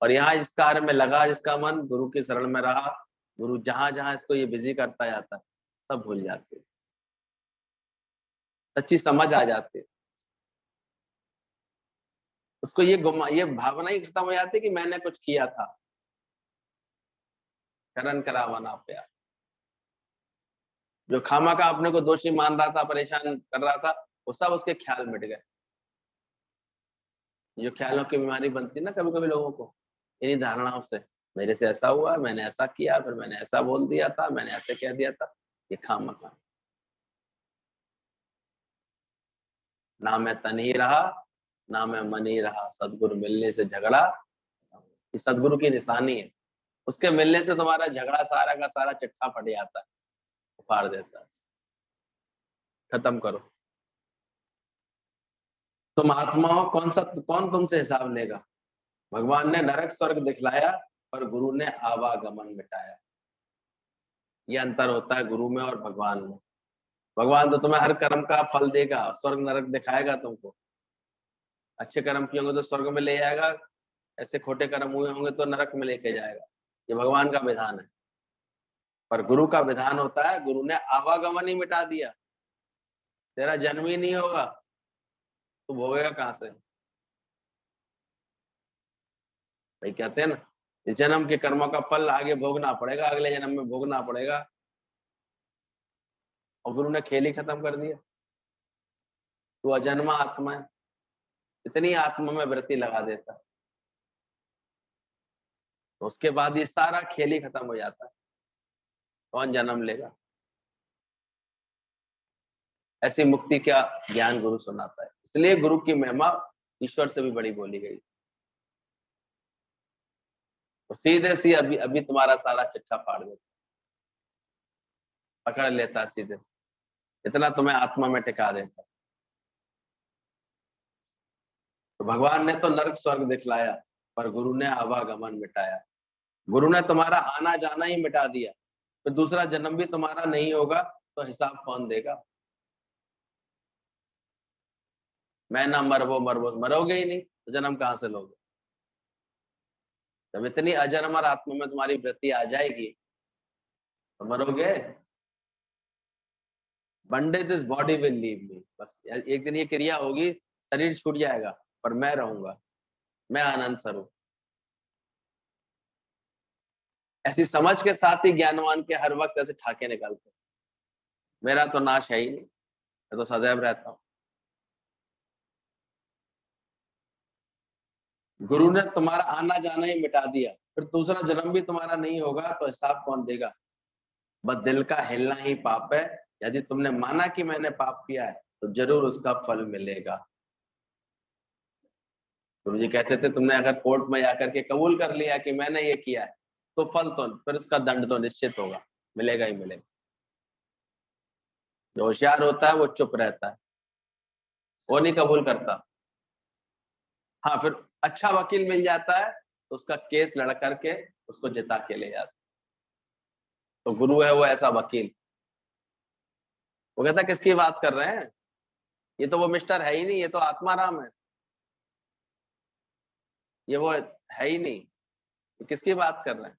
और यहाँ इस कार्य में लगा जिसका मन, गुरु की शरण में रहा, गुरु जहां जहां इसको ये बिजी करता जाता है, सब भूल जाते हैं, सच्ची समझ आ जाती है उसको। ये भावना ही खत्म हो जाती है कि मैंने कुछ किया था, करण करावाना प्यार। जो खामा का अपने को दोषी मान रहा था, परेशान कर रहा था, वो सब उसके ख्याल मिट गए। जो ख्यालों की बीमारी बनती है ना कभी कभी लोगों को, इन्हीं धारणाओं से, मेरे से ऐसा हुआ, मैंने ऐसा किया, फिर मैंने ऐसा बोल दिया था, मैंने ऐसे कह दिया था, ये खामा का। ना मैं तन ही रहा, ना मैं मन ही रहा, सदगुरु मिलने से झगड़ा। ये सदगुरु की निशानी है, उसके मिलने से तुम्हारा झगड़ा सारा का सारा चिट्ठा फट जाता है, उखाड़ देता है, खत्म करो। तुम आत्मा हो, कौन तुमसे हिसाब लेगा? भगवान ने नरक स्वर्ग दिखलाया, पर गुरु ने आवागमन मिटाया। ये अंतर होता है गुरु में और भगवान में। भगवान तो तुम्हें हर कर्म का फल देगा, स्वर्ग नरक दिखाएगा तुमको। अच्छे कर्म किए होंगे तो स्वर्ग में ले जाएगा, ऐसे खोटे कर्म हुए होंगे तो नरक में लेके जाएगा। ये भगवान का विधान है। पर गुरु का विधान होता है, गुरु ने आवागमन ही मिटा दिया, तेरा जन्म ही नहीं होगा, तू भोगेगा कहां से? भाई कहते हैं ना, इस जन्म के कर्मों का फल आगे भोगना पड़ेगा, अगले जन्म में भोगना पड़ेगा। और गुरु ने खेल ही खत्म कर दिया। तू अजन्मा आत्मा है, इतनी आत्मा में वृत्ति लगा देता, तो उसके बाद ये सारा खेल ही खत्म हो जाता है। कौन जन्म लेगा? ऐसी मुक्ति क्या ज्ञान गुरु सुनाता है। इसलिए गुरु की महिमा ईश्वर से भी बड़ी बोली गई। तो सीधे सी अभी अभी तुम्हारा सारा चिट्ठा फाड़ देता, पकड़ लेता सीधे, इतना तुम्हें आत्मा में टिका देता। तो भगवान ने तो नरक स्वर्ग दिखलाया, पर गुरु ने आवागमन मिटाया। गुरु ने तुम्हारा आना जाना ही मिटा दिया, तो दूसरा जन्म भी तुम्हारा नहीं होगा, तो हिसाब कौन देगा? मैं ना मरबो मरबो, मरोगे ही नहीं तो जन्म कहां से लोगे? जब इतनी अजन्मर आत्मा में तुम्हारी वृत्ति आ जाएगी तो मरोगे? One day this body will leave me, बस एक दिन ये क्रिया होगी, शरीर छूट जाएगा, पर मैं रहूंगा, मैं आनंद स्वरूप। ऐसी समझ के साथ ही ज्ञानवान के हर वक्त ऐसे ठाके निकलते, मेरा तो नाश है ही नहीं, मैं तो सदैव रहता हूँ। गुरु ने तुम्हारा आना जाना ही मिटा दिया, फिर दूसरा जन्म भी तुम्हारा नहीं होगा, तो हिसाब कौन देगा? बस दिल का हिलना ही पाप है। यदि तुमने माना कि मैंने पाप किया है तो जरूर उसका फल मिलेगा। गुरु जी कहते थे तुमने अगर कोर्ट में जाकर के कबूल कर लिया कि मैंने ये किया है तो फल तो फिर उसका दंड तो निश्चित होगा, मिलेगा ही मिलेगा। जो होशियार होता है वो चुप रहता है, वो नहीं कबूल करता। हाँ, फिर अच्छा वकील मिल जाता है तो उसका केस लड़ करके उसको जिता के ले जाता है। तो गुरु है वो ऐसा वकील। वो कहता है किसकी बात कर रहे हैं, ये तो वो मिस्टर है ही नहीं, ये तो आत्माराम है, ये वो है ही नहीं, ये किसकी बात कर रहे हैं।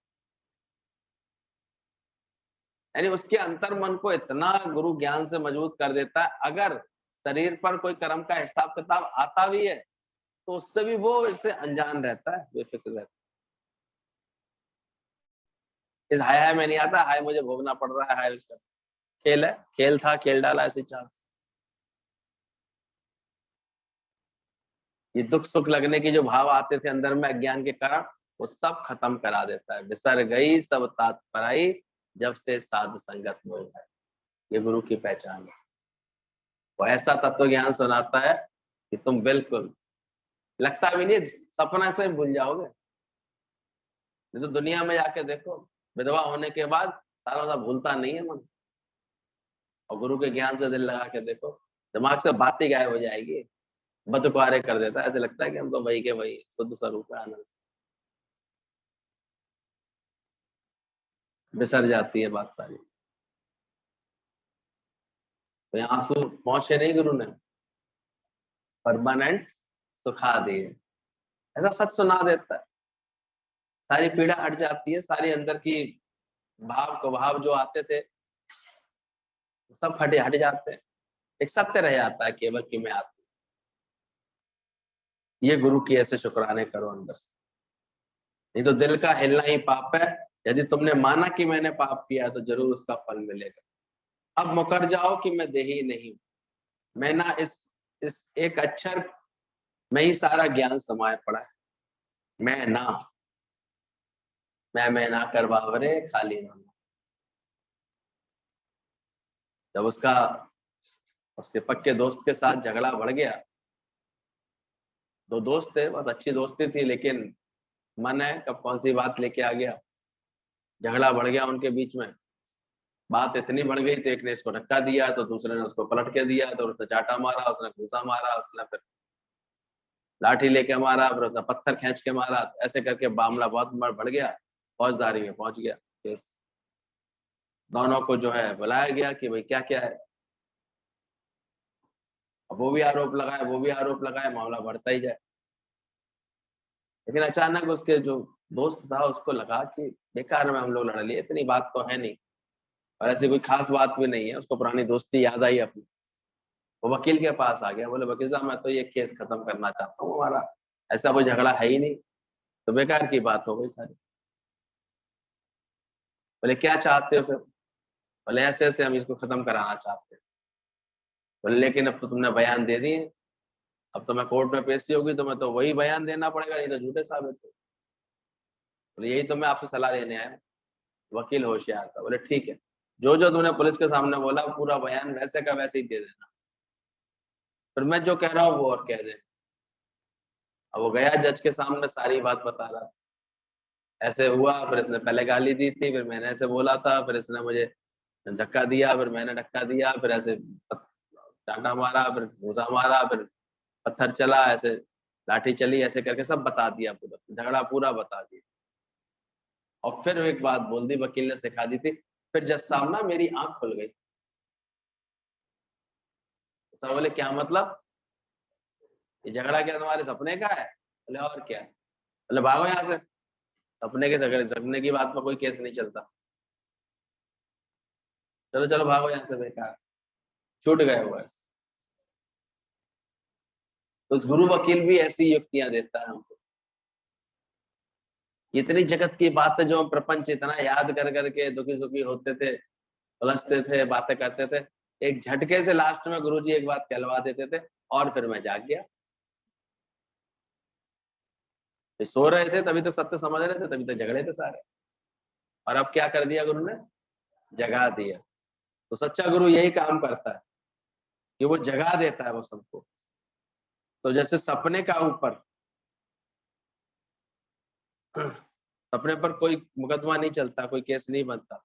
यानी उसके अंतर मन को इतना गुरु ज्ञान से मजबूत कर देता है, अगर शरीर पर कोई कर्म का हिसाब किताब आता भी है तो उससे भी वो इससे अनजान रहता है, बेफिक्र रहता है। इस हाय हाय में नहीं आता, हाय मुझे भोगना पड़ रहा है, हाय उसका खेल है, खेल था, खेल डाला ऐसी चांस। ये दुख सुख लगने की जो भाव आते थे अंदर में अज्ञान के कारण, वो सब खत्म करा देता है। बिसर गई सब तात पराई, जब से साध संगत मोह है। ये गुरु की पहचान है। वो ऐसा तत्व ज्ञान सुनाता है कि तुम बिल्कुल लगता भी नहीं, सपना से भूल जाओगे। नहीं तो दुनिया में जाके देखो, विधवा होने के बाद सारा सा भूलता नहीं है मन। और गुरु के ज्ञान से दिल लगा के देखो, दिमाग से बात ही गायब हो जाएगी, बदकुआरे कर देता है। ऐसे लगता है कि हम तो वही के वही शुद्ध स्वरूप है, आनंद बिसर जाती है बात सारी। तो यहाँ आंसू पहुंचे नहीं गुरु ने, परमानेंट सुखा दिए, ऐसा सच सुना देता है। सारी पीड़ा हट जाती है, सारी अंदर की भाव कुभाव जो आते थे सब हट हट जाते हैं। एक सत्य रह जाता है केवल कि मैं आत्मा। ये गुरु की ऐसे शुक्राने करो अंदर से, नहीं तो दिल का हिलना ही पाप है। यदि तुमने माना कि मैंने पाप किया है तो जरूर उसका फल मिलेगा। अब मुकर जाओ कि मैं देही नहीं, मैं ना इस एक अक्षर में ही सारा ज्ञान समाया पड़ा है। मैं ना, मैं ना कर बावरे खाली ना। जब उसका उसके पक्के दोस्त के साथ झगड़ा बढ़ गया, दो दोस्त थे, बहुत अच्छी दोस्ती थी, लेकिन मन है कब कौन सी बात लेके आ गया, झगड़ा बढ़ गया उनके बीच में। बात इतनी बढ़ गई तो एक ने इसको धक्का दिया तो दूसरे ने उसको पलट के दिया, तो उसने चाटा मारा, उसने घूसा मारा, उसने फिर लाठी लेके मारा, फिर उसने पत्थर खींच के मारा। ऐसे करके मामला बहुत बढ़ गया, फौजदारी में पहुंच गया केस। दोनों को जो है बुलाया गया कि भाई क्या क्या है। अब वो भी आरोप लगाए, वो भी आरोप लगाए, मामला बढ़ता ही जाए। लेकिन अचानक उसके जो दोस्त था उसको लगा कि बेकार में हम लोग लड़ लिए, इतनी बात तो है नहीं, और ऐसी कोई खास बात भी नहीं है। उसको पुरानी दोस्ती याद आई अपनी। वो वकील के पास आ गया, बोले वकील साहब मैं तो ये केस खत्म करना चाहता हूँ, हमारा ऐसा कोई झगड़ा है ही नहीं, तो बेकार की बात हो गई सारी। बोले क्या चाहते हो फिर? बोले ऐसे ऐसे हम इसको खत्म कराना चाहते हैं। बोले लेकिन अब तो तुमने बयान दे दिए, अब तो मैं कोर्ट में पेशी होगी तो मैं तो वही बयान देना पड़ेगा, नहीं तो झूठे साबित हो। बोले यही तो मैं आपसे सलाह लेने आया हूँ। वकील होशियार था, बोले ठीक है, जो जो तूने पुलिस के सामने बोला पूरा बयान वैसे का वैसे ही दे देना, फिर मैं जो कह रहा हूँ वो और कह दे। अब वो गया जज के सामने, सारी बात बता रहा, ऐसे हुआ, फिर इसने पहले गाली दी थी, फिर मैंने ऐसे बोला था, फिर इसने मुझे धक्का दिया, फिर मैंने धक्का दिया, फिर ऐसे डांटा मारा, फिर घूसा मारा, फिर पत्थर चला, ऐसे लाठी चली, ऐसे करके सब बता दिया, पूरा झगड़ा पूरा बता दिया। और फिर एक बात बोल दी, वकील ने सिखा दी थी। फिर जज साहब ना मेरी आंख खुल गई। सब बोले क्या मतलब, ये झगड़ा क्या तुम्हारे सपने का है? बोले और क्या? बोले भागो यहाँ से, सपने के झगड़े, सपने की बात में कोई केस नहीं चलता, चलो चलो भागो यहाँ से, बेकार। छूट गए वो ऐसे। तो गुरु वकील भी ऐसी युक्तियां देता है हमको। इतनी जगत की बातें जो हम प्रपंच इतना याद कर करके दुखी सुखी होते थे, उलझते थे, बातें करते थे, एक झटके से लास्ट में गुरुजी एक बात कहलवा देते थे और फिर मैं जाग गया। तो सो रहे थे तभी तो सत्य समझ रहे थे, तभी तो झगड़े थे सारे। और अब क्या कर दिया गुरु ने? जगा दिया। तो सच्चा गुरु यही काम करता है कि वो जगा देता है वो सबको। तो जैसे सपने का ऊपर सपने पर कोई मुकदमा नहीं चलता, कोई केस नहीं बनता,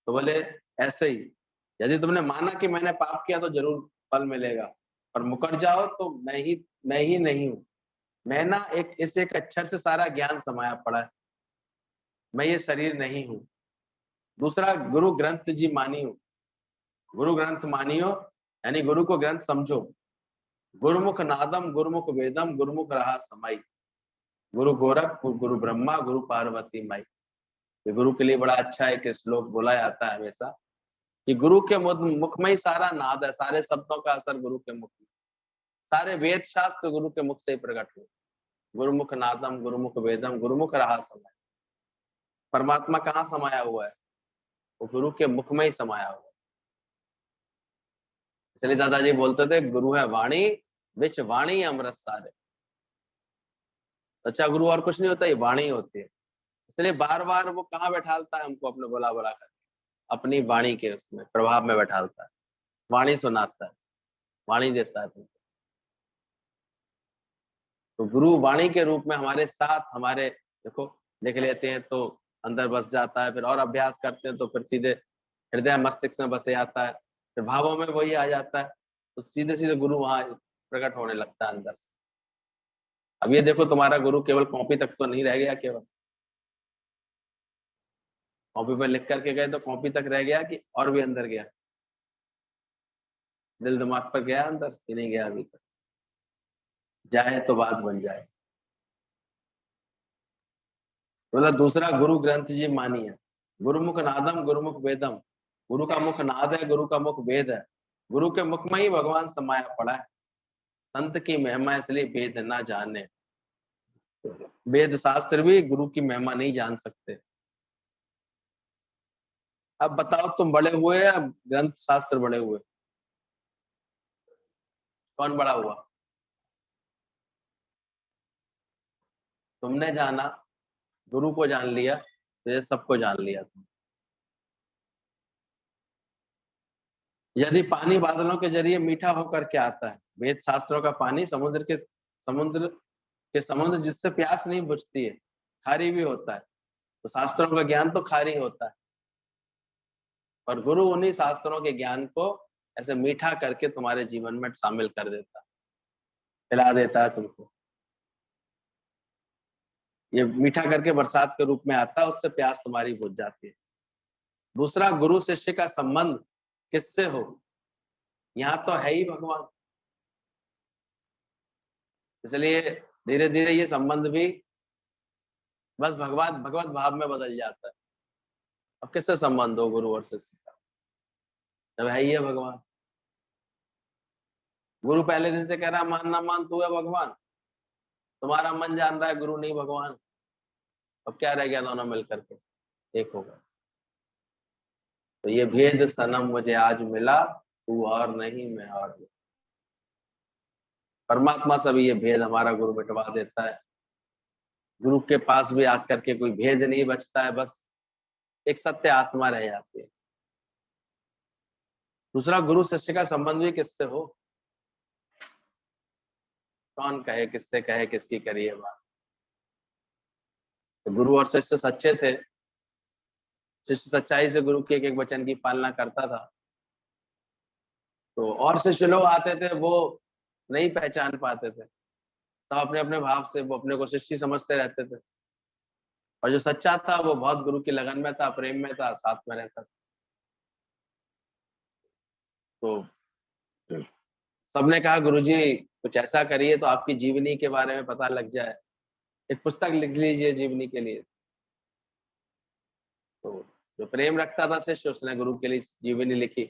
तो बोले ऐसे ही यदि तुमने माना कि मैंने पाप किया तो जरूर फल मिलेगा, और मुकर जाओ तो मैं ही नहीं हूं। मैं ना इस एक अक्षर से सारा ज्ञान समाया पड़ा है, मैं ये शरीर नहीं हूं। दूसरा, गुरु ग्रंथ जी मानियो। गुरु ग्रंथ मानियो यानी गुरु को ग्रंथ समझो। गुरुमुख नादम गुरुमुख वेदम गुरुमुख रहा समाई। गुरु गोरख गुरु ब्रह्मा गुरु पार्वती माई। ये गुरु के लिए बड़ा अच्छा एक श्लोक बोला जाता है हमेशा कि गुरु के मुख में ही सारा नाद है, सारे शब्दों का असर गुरु के मुख में, सारे वेद शास्त्र गुरु के मुख से ही प्रकट हुए। गुरुमुख नादम गुरुमुख वेदम गुरुमुख रहा समाई। परमात्मा कहाँ समाया हुआ है? वो गुरु के मुख में ही समाया हुआ है। इसलिए दादाजी बोलते थे गुरु है वाणी विच वाणी अमृत सारे। सच्चा गुरु और कुछ नहीं होता, ये वाणी होती है। इसलिए बार बार वो कहाँ बैठालता है हमको, अपने बोला बोला कर, अपनी वाणी के उसमें प्रभाव में बैठालता है, वाणी सुनाता है, वाणी देता है तुमको। तो गुरु वाणी के रूप में हमारे साथ, हमारे देखो देख लेते हैं तो अंदर बस जाता है, फिर और अभ्यास करते हैं तो फिर सीधे हृदय मस्तिष्क में बसे आता है, फिर भावों में वही आ जाता है, तो सीधे सीधे गुरु वहां प्रकट होने लगता है अंदर से। अब ये देखो तुम्हारा गुरु केवल कॉपी तक तो नहीं रह गया, केवल कॉपी पर लिख करके गए तो कॉपी तक रह गया कि और भी अंदर गया? दिल दिमाग पर गया अंदर कि नहीं गया अभी तक? जाए तो बात बन जाए। बोला दूसरा, गुरु ग्रंथ जी मानिए। गुरुमुख नादम गुरुमुख वेदम। गुरु का मुख नाद है, गुरु का मुख वेद है। गुरु के मुख में ही भगवान समाया पड़ा है। संत की महिमा इसलिए वेद ना जाने। वेद शास्त्र भी गुरु की महिमा नहीं जान सकते। अब बताओ तुम बड़े हुए या ग्रंथ शास्त्र बड़े हुए? कौन बड़ा हुआ? तुमने जाना, गुरु को जान लिया, तो ये सबको जान लिया तुम। यदि पानी बादलों के जरिए मीठा होकर के आता है, वेद शास्त्रों का पानी समुद्र जिससे प्यास नहीं बुझती है, खारी भी होता है, तो शास्त्रों का ज्ञान तो खारी होता है, और गुरु उन्हीं शास्त्रों के ज्ञान को ऐसे मीठा करके तुम्हारे जीवन में शामिल कर देता है, पिला देता है तुमको। ये मीठा करके बरसात के रूप में आता है, उससे प्यास तुम्हारी बुझ जाती है। दूसरा, गुरु शिष्य का संबंध किससे हो? यहाँ तो है ही भगवान, इसलिए धीरे धीरे ये संबंध भी बस भगवत भाव में बदल जाता है। अब किससे संबंध हो गुरु और शिष्य का? जब है ही है भगवान। गुरु पहले दिन से कह रहा है मान ना मान तू है भगवान, तुम्हारा मन जान रहा है गुरु नहीं भगवान। अब क्या रह गया दोनों मिलकर के एक हो गए। तो ये भेद सनम मुझे आज मिला, तू और नहीं मैं और नहीं। परमात्मा से भी ये भेद हमारा गुरु मिटवा देता है। गुरु के पास भी आकर के कोई भेद नहीं बचता है, बस एक सत्य आत्मा रह जाती है। दूसरा, गुरु शिष्य का संबंध भी किससे हो? कौन कहे, किससे कहे, किसकी करिए बात? तो गुरु और शिष्य सच्चे थे, शिष्य सच्चाई से गुरु के एक एक वचन की पालना करता था, तो और शिष्य लोग आते थे वो नहीं पहचान पाते थे, सब अपने अपने भाव से वो अपने को शिष्य समझते रहते थे, और जो सच्चा था वो बहुत गुरु की लगन में था, प्रेम में था, साथ में रहता था। तो सबने कहा गुरुजी कुछ ऐसा करिए तो आपकी जीवनी के बारे में पता लग जाए, एक पुस्तक लिख लीजिए जीवनी के लिए। तो जो प्रेम रखता था शिष्य, उसने गुरु के लिए जीवनी लिखी।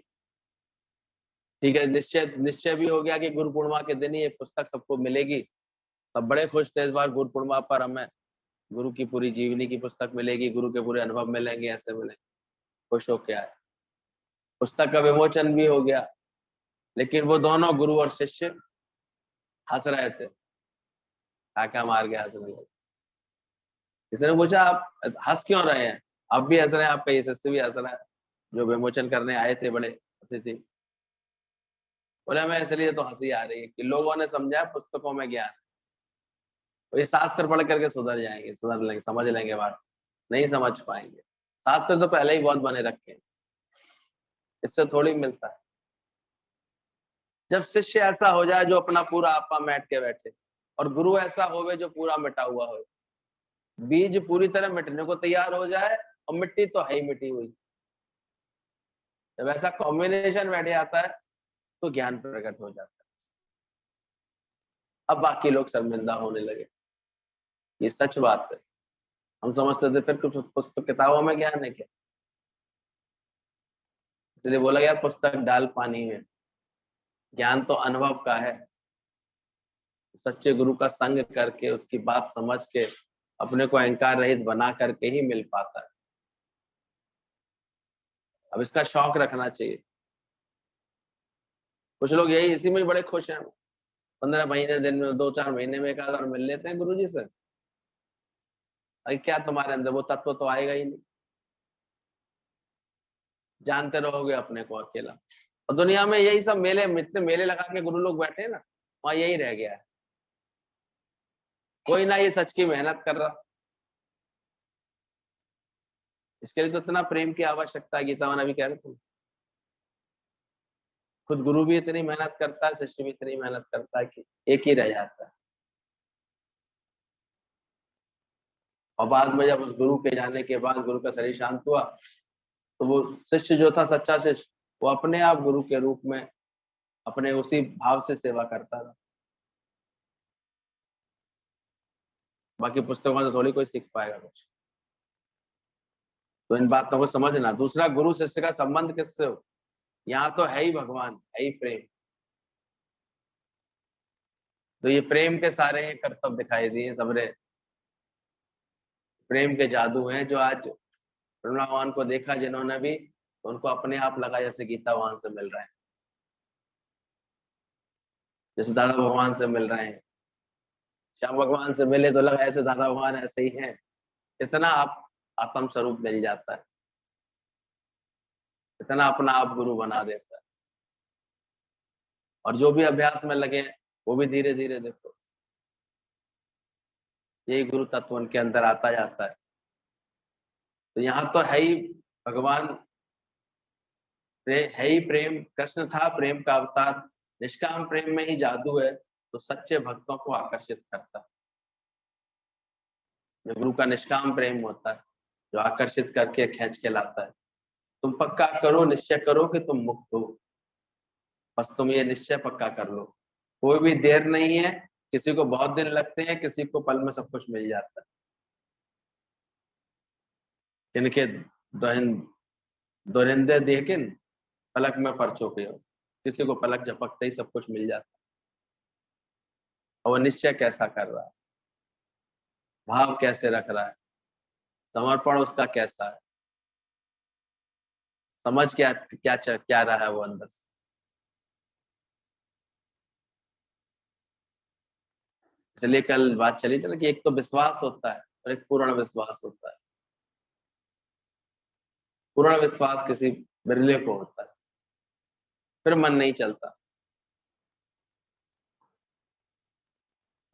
ठीक है, निश्चय भी हो गया कि गुरु पूर्णिमा के दिन ही ये पुस्तक सबको मिलेगी। सब बड़े खुश थे, इस बार गुरु पूर्णिमा पर हमें गुरु की पूरी जीवनी की पुस्तक मिलेगी, गुरु के पूरे अनुभव मिलेंगे, ऐसे मिलेंगे। खुश हो के आए, पुस्तक का विमोचन भी हो गया, लेकिन वो दोनों गुरु और शिष्य हंस रहे थे, काका मार के हंसने लगे। किसी ने पूछा आप हंस क्यों रहे हैं? आप भी हंस रहे हैं, आपका ये शिष्य भी हंस रहा है। जो विमोचन करने आए थे बड़े अतिथि, बोले हमें इसलिए तो हंसी आ रही है कि लोगों ने समझा पुस्तकों में ज्ञान, तो ये शास्त्र पढ़ करके सुधर जाएंगे, सुधर लेंगे, समझ लेंगे बात, नहीं समझ पाएंगे। शास्त्र तो पहले ही बहुत बने रखे हैं, इससे थोड़ी मिलता है। जब शिष्य ऐसा हो जाए जो अपना पूरा आपा मैट के बैठे, और गुरु ऐसा होवे जो पूरा मिटा हुआ हो, बीज पूरी तरह मिटने को तैयार हो जाए और मिट्टी तो है ही मिटी हुई, जब ऐसा कॉम्बिनेशन बैठ जाता है तो ज्ञान प्रकट हो जाता है। अब बाकी लोग शर्मिंदा होने लगे, ये सच बात है। हम समझते थे फिर कुछ पुस्तक किताबों में ज्ञान है क्या, इसलिए बोला यार पुस्तक डाल पानी में, ज्ञान तो अनुभव का है। सच्चे गुरु का संग करके उसकी बात समझ के अपने को अहंकार रहित बना करके ही मिल पाता है। अब इसका शौक रखना चाहिए। कुछ लोग यही इसी में बड़े खुश हैं, 15 महीने दिन में 2-4 महीने में 1 आध बार मिल लेते हैं गुरुजी से। अरे क्या तुम्हारे अंदर वो तत्व तो आएगा ही नहीं, जानते रहोगे अपने को अकेला। और दुनिया में यही सब मेले, इतने मेले लगा के गुरु लोग बैठे हैं ना, वहां यही रह गया है। कोई ना ये सच की मेहनत कर रहा, इसके लिए तो इतना प्रेम की आवश्यकता है। गीता अभी कह रहे थे, खुद गुरु भी इतनी मेहनत करता है, शिष्य भी इतनी मेहनत करता है कि एक ही रह जाता है। और बाद में जब उस गुरु के जाने के बाद गुरु का शरीर शांत हुआ, तो वो शिष्य जो था, सच्चा शिष्य, वो अपने आप गुरु के रूप में अपने उसी भाव से सेवा करता था। बाकी पुस्तकों से थोड़ी कोई सीख पाएगा कुछ। तो इन बातों को समझना। दूसरा, गुरु शिष्य का संबंध किससे हो, यहाँ तो है ही भगवान, है ही प्रेम। तो ये प्रेम के सारे कर्तव्य दिखाई दिए सबरे, प्रेम के जादू हैं जो आज वृंदावन को देखा जिन्होंने भी, तो उनको अपने आप लगा जैसे गीता वहां से मिल रहे हैं, जैसे दादा भगवान से मिल रहे हैं। श्याम भगवान से मिले तो लगा ऐसे दादा भगवान ऐसे ही हैं। इतना आप आत्म स्वरूप मिल जाता है, इतना अपना आप गुरु बना देता है। और जो भी अभ्यास में लगे वो भी धीरे धीरे देखो यही गुरु तत्व उनके अंदर आता जाता है। तो यहाँ तो है ही भगवान, है ही प्रेम। कृष्ण था प्रेम का अवतार, निष्काम प्रेम में ही जादू है, तो सच्चे भक्तों को आकर्षित करता है। जो गुरु का निष्काम प्रेम होता है, जो आकर्षित करके खींच के लाता है। तुम पक्का करो, निश्चय करो कि तुम मुक्त हो, बस तुम ये निश्चय पक्का कर लो। कोई भी देर नहीं है, किसी को बहुत दिन लगते हैं, किसी को पल में सब कुछ मिल जाता है। इनके दोरिंदे देखिन पलक में परचो पे हो, किसी को पलक झपकते ही सब कुछ मिल जाता है। और वो निश्चय कैसा कर रहा है, भाव कैसे रख रहा है, समर्पण उसका कैसा है, समझ क्या क्या क्या रहा है वो अंदर से। इसलिए कल बात चली थी ना कि एक तो विश्वास होता है और एक पूर्ण विश्वास होता है। पूर्ण विश्वास किसी बिरले को होता है, फिर मन नहीं चलता।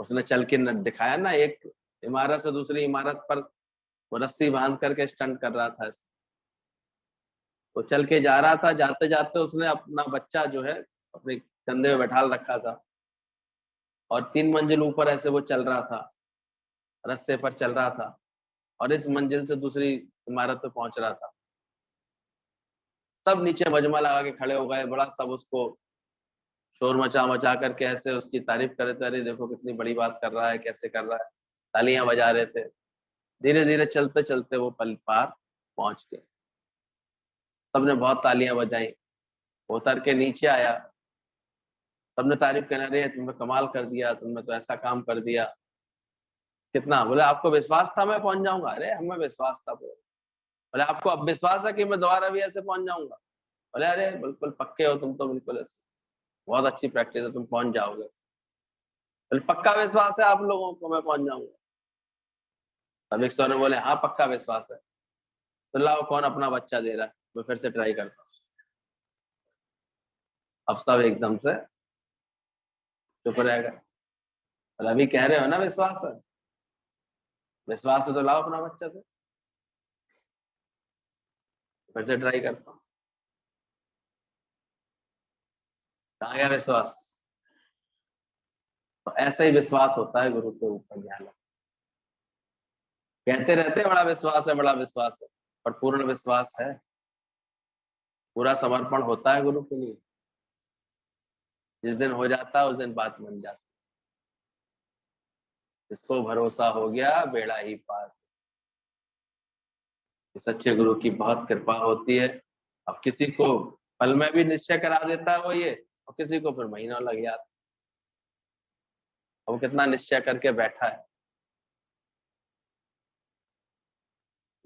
उसने चल के दिखाया ना, एक इमारत से दूसरी इमारत पर वो रस्सी बांध करके स्टंट कर रहा था। वो चल के जा रहा था, जाते जाते उसने अपना बच्चा जो है अपने कंधे में बैठा रखा था, और 3 मंजिल ऊपर ऐसे वो चल रहा था, रस्से पर चल रहा था, और इस मंजिल से दूसरी इमारत पे पहुंच रहा था। सब नीचे मजमा लगा के खड़े हो गए, बड़ा सब उसको शोर मचा मचा करके ऐसे उसकी तारीफ कर रहे थे, अरे देखो कितनी बड़ी बात कर रहा है, कैसे कर रहा है, तालियां बजा रहे थे। धीरे धीरे चलते चलते वो पल पार पहुंच गए, सबने बहुत तालियां बजाई। उतर के नीचे आया, सबने तारीफ करने, अरे तुमने कमाल कर दिया, तुमने तो ऐसा काम कर दिया। कितना? बोले आपको विश्वास था मैं पहुंच जाऊंगा? अरे हमें विश्वास था। बोले आपको अब विश्वास है कि मैं दोबारा भी ऐसे पहुंच जाऊंगा? बोले अरे बिल्कुल पक्के हो तुम तो, बिल्कुल ऐसे, बहुत अच्छी प्रैक्टिस है, तुम पहुंच जाओगे। बोले पक्का विश्वास है आप लोगों को मैं पहुंच जाऊंगा? सभी ने बोले हाँ पक्का विश्वास है। तो लाओ कौन अपना बच्चा दे रहा है, मैं फिर से ट्राई करता हूँ। अब सब एकदम से चुप रहेगा। और अभी कह रहे हो ना विश्वास है, विश्वास है तो लाओ अपना बच्चा। तो फिर से ट्राई करता हूँ। कहाँ गया विश्वास? तो ऐसा ही विश्वास होता है गुरु के ऊपर ज्ञान। कहते रहते हैं बड़ा विश्वास है, बड़ा विश्वास है, पर पूर्ण विश्वास है? पूरा समर्पण होता है गुरु के लिए? जिस दिन हो जाता है उस दिन बात बन जाती है। जिसको भरोसा हो गया बेड़ा ही पार। सच्चे गुरु की बहुत कृपा होती है। अब किसी को पल में भी निश्चय करा देता है वो ये, और किसी को फिर महीनों लग जाता है। वो कितना निश्चय करके बैठा है।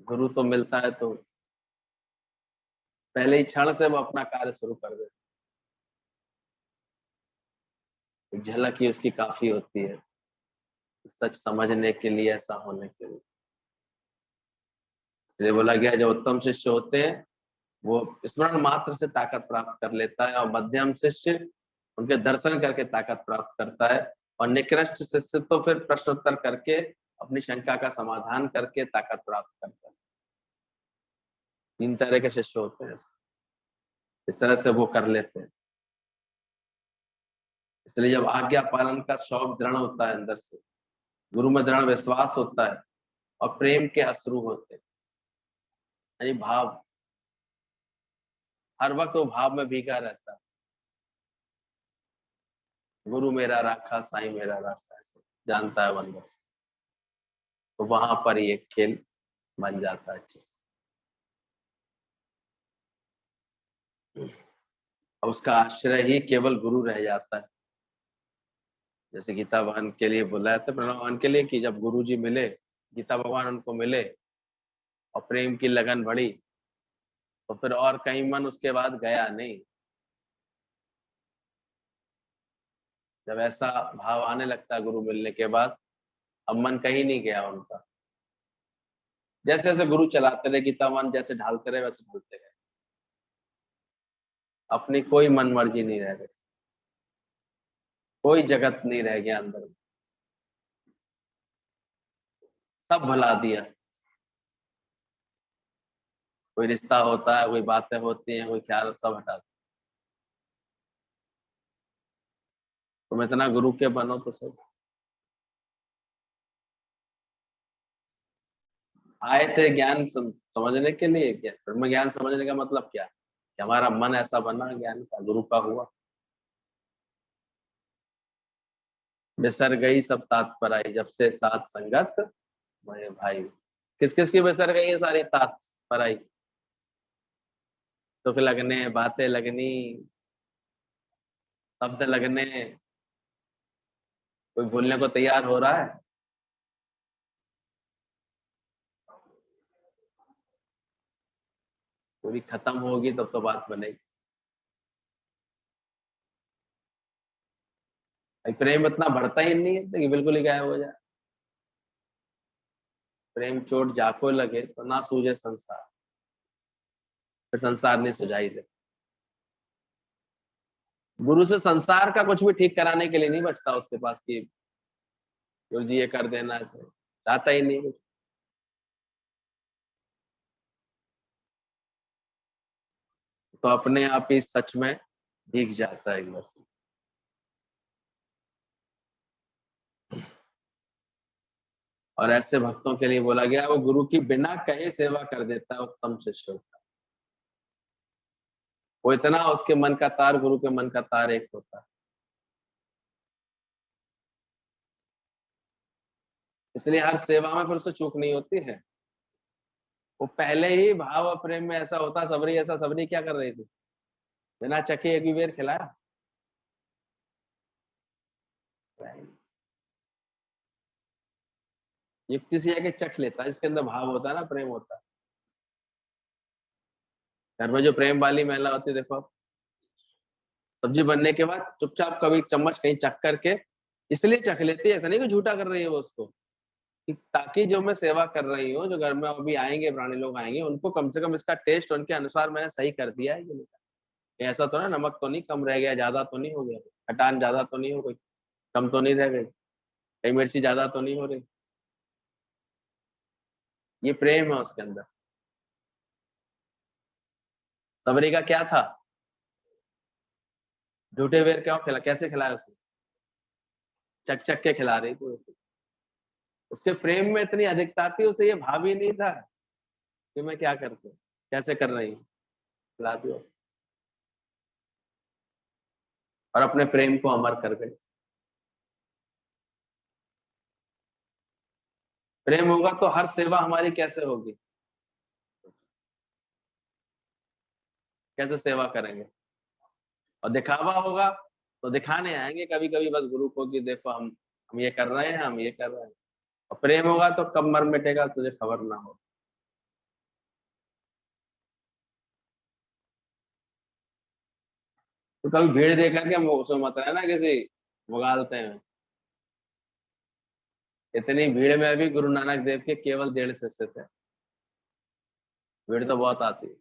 गुरु तो मिलता है तो पहले ही क्षण से वो अपना कार्य शुरू कर देता है। एक झलक ही उसकी काफी होती है सच समझने के लिए, ऐसा होने के लिए। इसलिए बोला गया जो उत्तम शिष्य होते हैं वो स्मरण मात्र से ताकत प्राप्त कर लेता है, और मध्यम शिष्य उनके दर्शन करके ताकत प्राप्त करता है, और निकृष्ट शिष्य तो फिर प्रश्नोत्तर करके अपनी शंका का समाधान करके ताकत प्राप्त करता है। 3 तरह के शिष्य होते हैं। इस तरह से वो कर लेते हैं। इसलिए जब आज्ञा पालन का शौक दृढ़ होता है अंदर से, गुरु में दृढ़ विश्वास होता है, और प्रेम के अश्रु होते हैं, यानी भाव, हर वक्त वो भाव में भीगा रहता है। गुरु मेरा राखा साईं मेरा राखा, ऐसे जानता है अंदर से, तो वहां पर ये खेल बन जाता है अच्छे से। अब उसका आश्रय ही केवल गुरु रह जाता है। जैसे गीता भगवान के लिए बुलाया था प्रणव भगवान के लिए कि जब गुरु जी मिले, गीता भगवान उनको मिले और प्रेम की लगन बढ़ी, तो फिर और कहीं मन उसके बाद गया नहीं। जब ऐसा भाव आने लगता है गुरु मिलने के बाद, अब मन कहीं नहीं गया उनका। जैसे जैसे गुरु चलाते रहे, गीता भगवान जैसे ढालते रहे वैसे ढालते गए। अपनी कोई मन मर्जी नहीं रह गई, कोई जगत नहीं रह गया अंदर, सब भुला दिया। कोई रिश्ता होता है, कोई बातें होती हैं, कोई ख्याल, सब हटा दिया। तुम इतना गुरु के बनो तो सही। आए थे ज्ञान समझने के लिए, क्या ब्रह्म ज्ञान समझने का मतलब क्या? कि हमारा मन ऐसा बना ज्ञान का, गुरु का हुआ। बिसर गई सब तात पर आई, जब से साथ संगत मेरे भाई। किस किस की बिसर गई है सारी तात पर आई? सुख लगने, बातें लगनी, शब्द लगने, कोई भूलने को तैयार हो रहा है? पूरी खत्म होगी तब तो बात बनेगी। प्रेम इतना बढ़ता ही नहीं है कि बिल्कुल ही गायब हो जाए। प्रेम चोट जाको लगे तो ना सूझे संसार, फिर संसार नहीं सुझाई दे। गुरु से संसार का कुछ भी ठीक कराने के लिए नहीं बचता उसके पास कि गुरु जी ये कर देना, ऐसे चाहता ही नहीं कुछ। तो अपने आप ही सच में भीग जाता है एक बार से। और ऐसे भक्तों के लिए बोला गया वो गुरु की बिना कहे सेवा कर देता है उत्तम शिष्य होता है। वो इतना उसके मन का तार गुरु के मन का तार एक होता है। इसलिए हर सेवा में फिर उसे चूक नहीं होती है। वो पहले ही भाव और प्रेम में ऐसा होता। सबरी ऐसा, सबरी क्या कर रही थी? बिना चखे एक भी बेर खिलाया। युक्ति से आके चख लेता है, इसके अंदर भाव होता है ना, प्रेम होता है। घर में जो प्रेम वाली महिला होती है, देखो आप, सब्जी बनने के बाद चुपचाप कभी चम्मच कहीं चख करके इसलिए चख लेती है, ऐसा नहीं कि झूठा कर रही है वो उसको, कि ताकि जो मैं सेवा कर रही हूँ, जो घर में अभी आएंगे प्राणी लोग आएंगे, उनको कम से कम इसका टेस्ट उनके अनुसार मैंने सही कर दिया है कि नहीं। ऐसा तो ना नमक तो नहीं कम रह गया, ज्यादा तो नहीं हो गया, खटान ज्यादा तो नहीं हो गई, कम तो नहीं रह गई, कहीं मिर्ची ज्यादा तो नहीं हो रही। ये प्रेम है उसके अंदर। सबरी का क्या था, झूठे बेर क्यों खिला, कैसे खिलाया उसे, चक चक के खिला रही थी। उसके प्रेम में इतनी अधिकता थी, उसे ये भाव ही नहीं था कि मैं क्या करती हूँ, कैसे कर रही हूँ, खिला दिया और अपने प्रेम को अमर कर गई। प्रेम होगा तो हर सेवा हमारी कैसे होगी, कैसे सेवा करेंगे। और दिखावा होगा तो दिखाने आएंगे कभी कभी बस गुरु को कि देखो हम ये कर रहे हैं, हम ये कर रहे हैं। और प्रेम होगा तो कब मर मिटेगा तुझे खबर ना हो। तो कभी भीड़ देख करके हम उसमें मत रहना किसी मुगालते हैं। इतनी भीड़ में भी गुरु नानक देव के केवल 1.5 शिष्य थे, भीड़ तो बहुत आती है,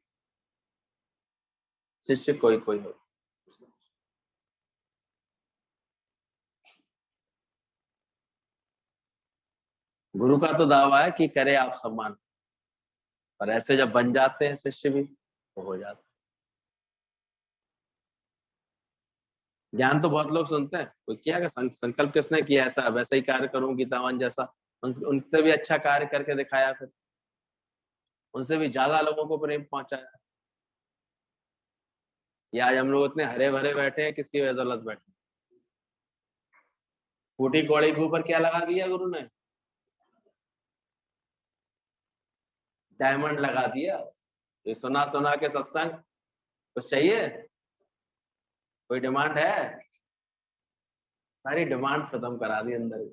शिष्य कोई कोई हो। गुरु का तो दावा है कि करे आप सम्मान, पर ऐसे जब बन जाते हैं शिष्य भी तो हो जाता है। ज्ञान तो बहुत लोग सुनते हैं, कोई किया संकल्प किसने किया ऐसा वैसा ही कार्य करूं गीतावन जैसा, उनसे भी अच्छा कार्य करके दिखाया, फिर उनसे भी ज्यादा लोगों को प्रेम पहुंचाया। या आज हम लोग इतने हरे भरे बैठे हैं, किसकी बदौलत बैठे। फूटी कौड़ी के ऊपर क्या लगा दिया गुरु ने, डायमंड लगा दिया। ये सुना सुना के सत्संग कुछ चाहिए, कोई डिमांड है, सारी डिमांड खत्म करा दी अंदर।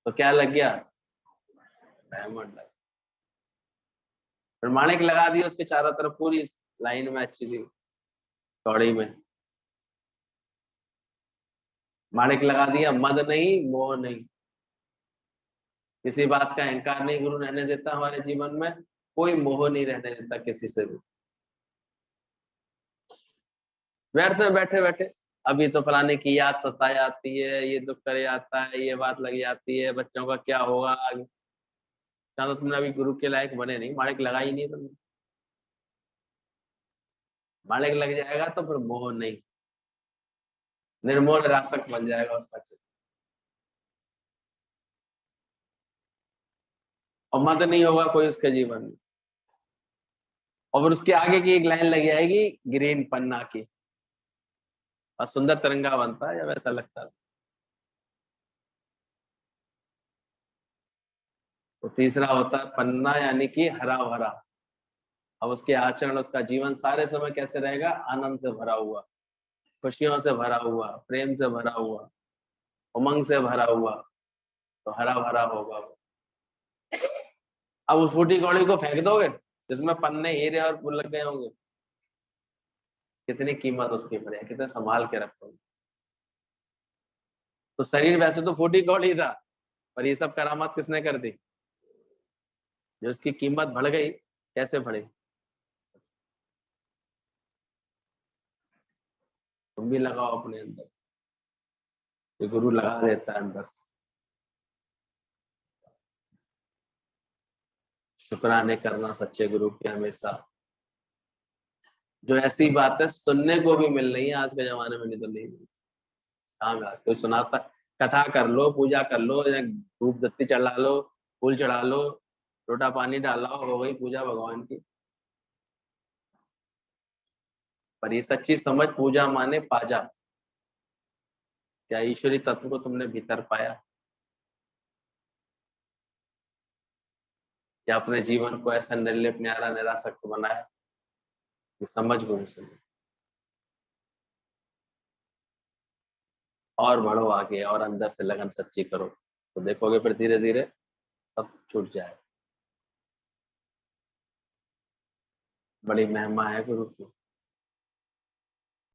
तो क्या लग गया, डायमंड लग, फिर माणिक लगा दिया उसके चारों तरफ पूरी लाइन में, अच्छी सी कौड़ी में माणिक लगा दिया। मद नहीं, मोह नहीं, किसी बात का अहंकार नहीं गुरु रहने देता हमारे जीवन में, कोई मोह नहीं रहने देता किसी से भी। व्यर्थ में बैठे बैठे अभी तो फलाने की याद सताई आती है, ये दुख करे आता है, ये बात लगी आती है, बच्चों का क्या होगा आगे। तो तुमने अभी गुरु के लायक बने नहीं, माणिक लगा ही नहीं तुमने। माणिक लग जाएगा तो फिर मोह नहीं, निर्मोह निरासक बन जाएगा उसका चित्त। और मत नहीं होगा कोई उसके जीवन में। और फिर उसके आगे की एक लाइन लगी आएगी, ग्रीन पन्ना की, और सुंदर तिरंगा बनता है जब ऐसा लगता है। तो तीसरा होता है पन्ना, यानी कि हरा भरा। अब उसके आचरण, उसका जीवन सारे समय कैसे रहेगा, आनंद से भरा हुआ, खुशियों से भरा हुआ, प्रेम से भरा हुआ, उमंग से भरा हुआ, तो हरा भरा होगा वो। अब उस फूटी कौड़ी को फेंक दोगे जिसमें पन्ने हीरे और फूल लग गए होंगे, कितनी कीमत उसकी पड़ेगी, कितने संभाल के रखोगे। तो शरीर वैसे तो फूटी कौड़ी था, पर ये सब करामात किसने कर दी, जो उसकी कीमत बढ़ गई। कैसे बढ़ी, तुम भी लगाओ अपने अंदर, ये गुरु लगा देता है अंदर से। शुक्राने करना सच्चे गुरु के हमेशा, जो ऐसी बातें सुनने को भी मिल रही है आज के जमाने में, नहीं तो नहीं मिलती। हाँ, कोई सुनाता, कथा कर लो, पूजा कर लो, या धूप बत्ती चढ़ा लो, फूल चढ़ा लो, लोटा पानी डाला हो गई पूजा भगवान की। पर ये सच्ची समझ, पूजा माने पाजा, क्या ईश्वरी तत्व को तुमने भीतर पाया, या अपने जीवन को ऐसा निर्लिप न्यारा निरासक्त बनाया कि समझ गुरु से। और बढ़ो आगे, और अंदर से लगन सच्ची करो, तो देखोगे फिर धीरे धीरे सब छूट जाए। बड़ी महिमा है गुरु की।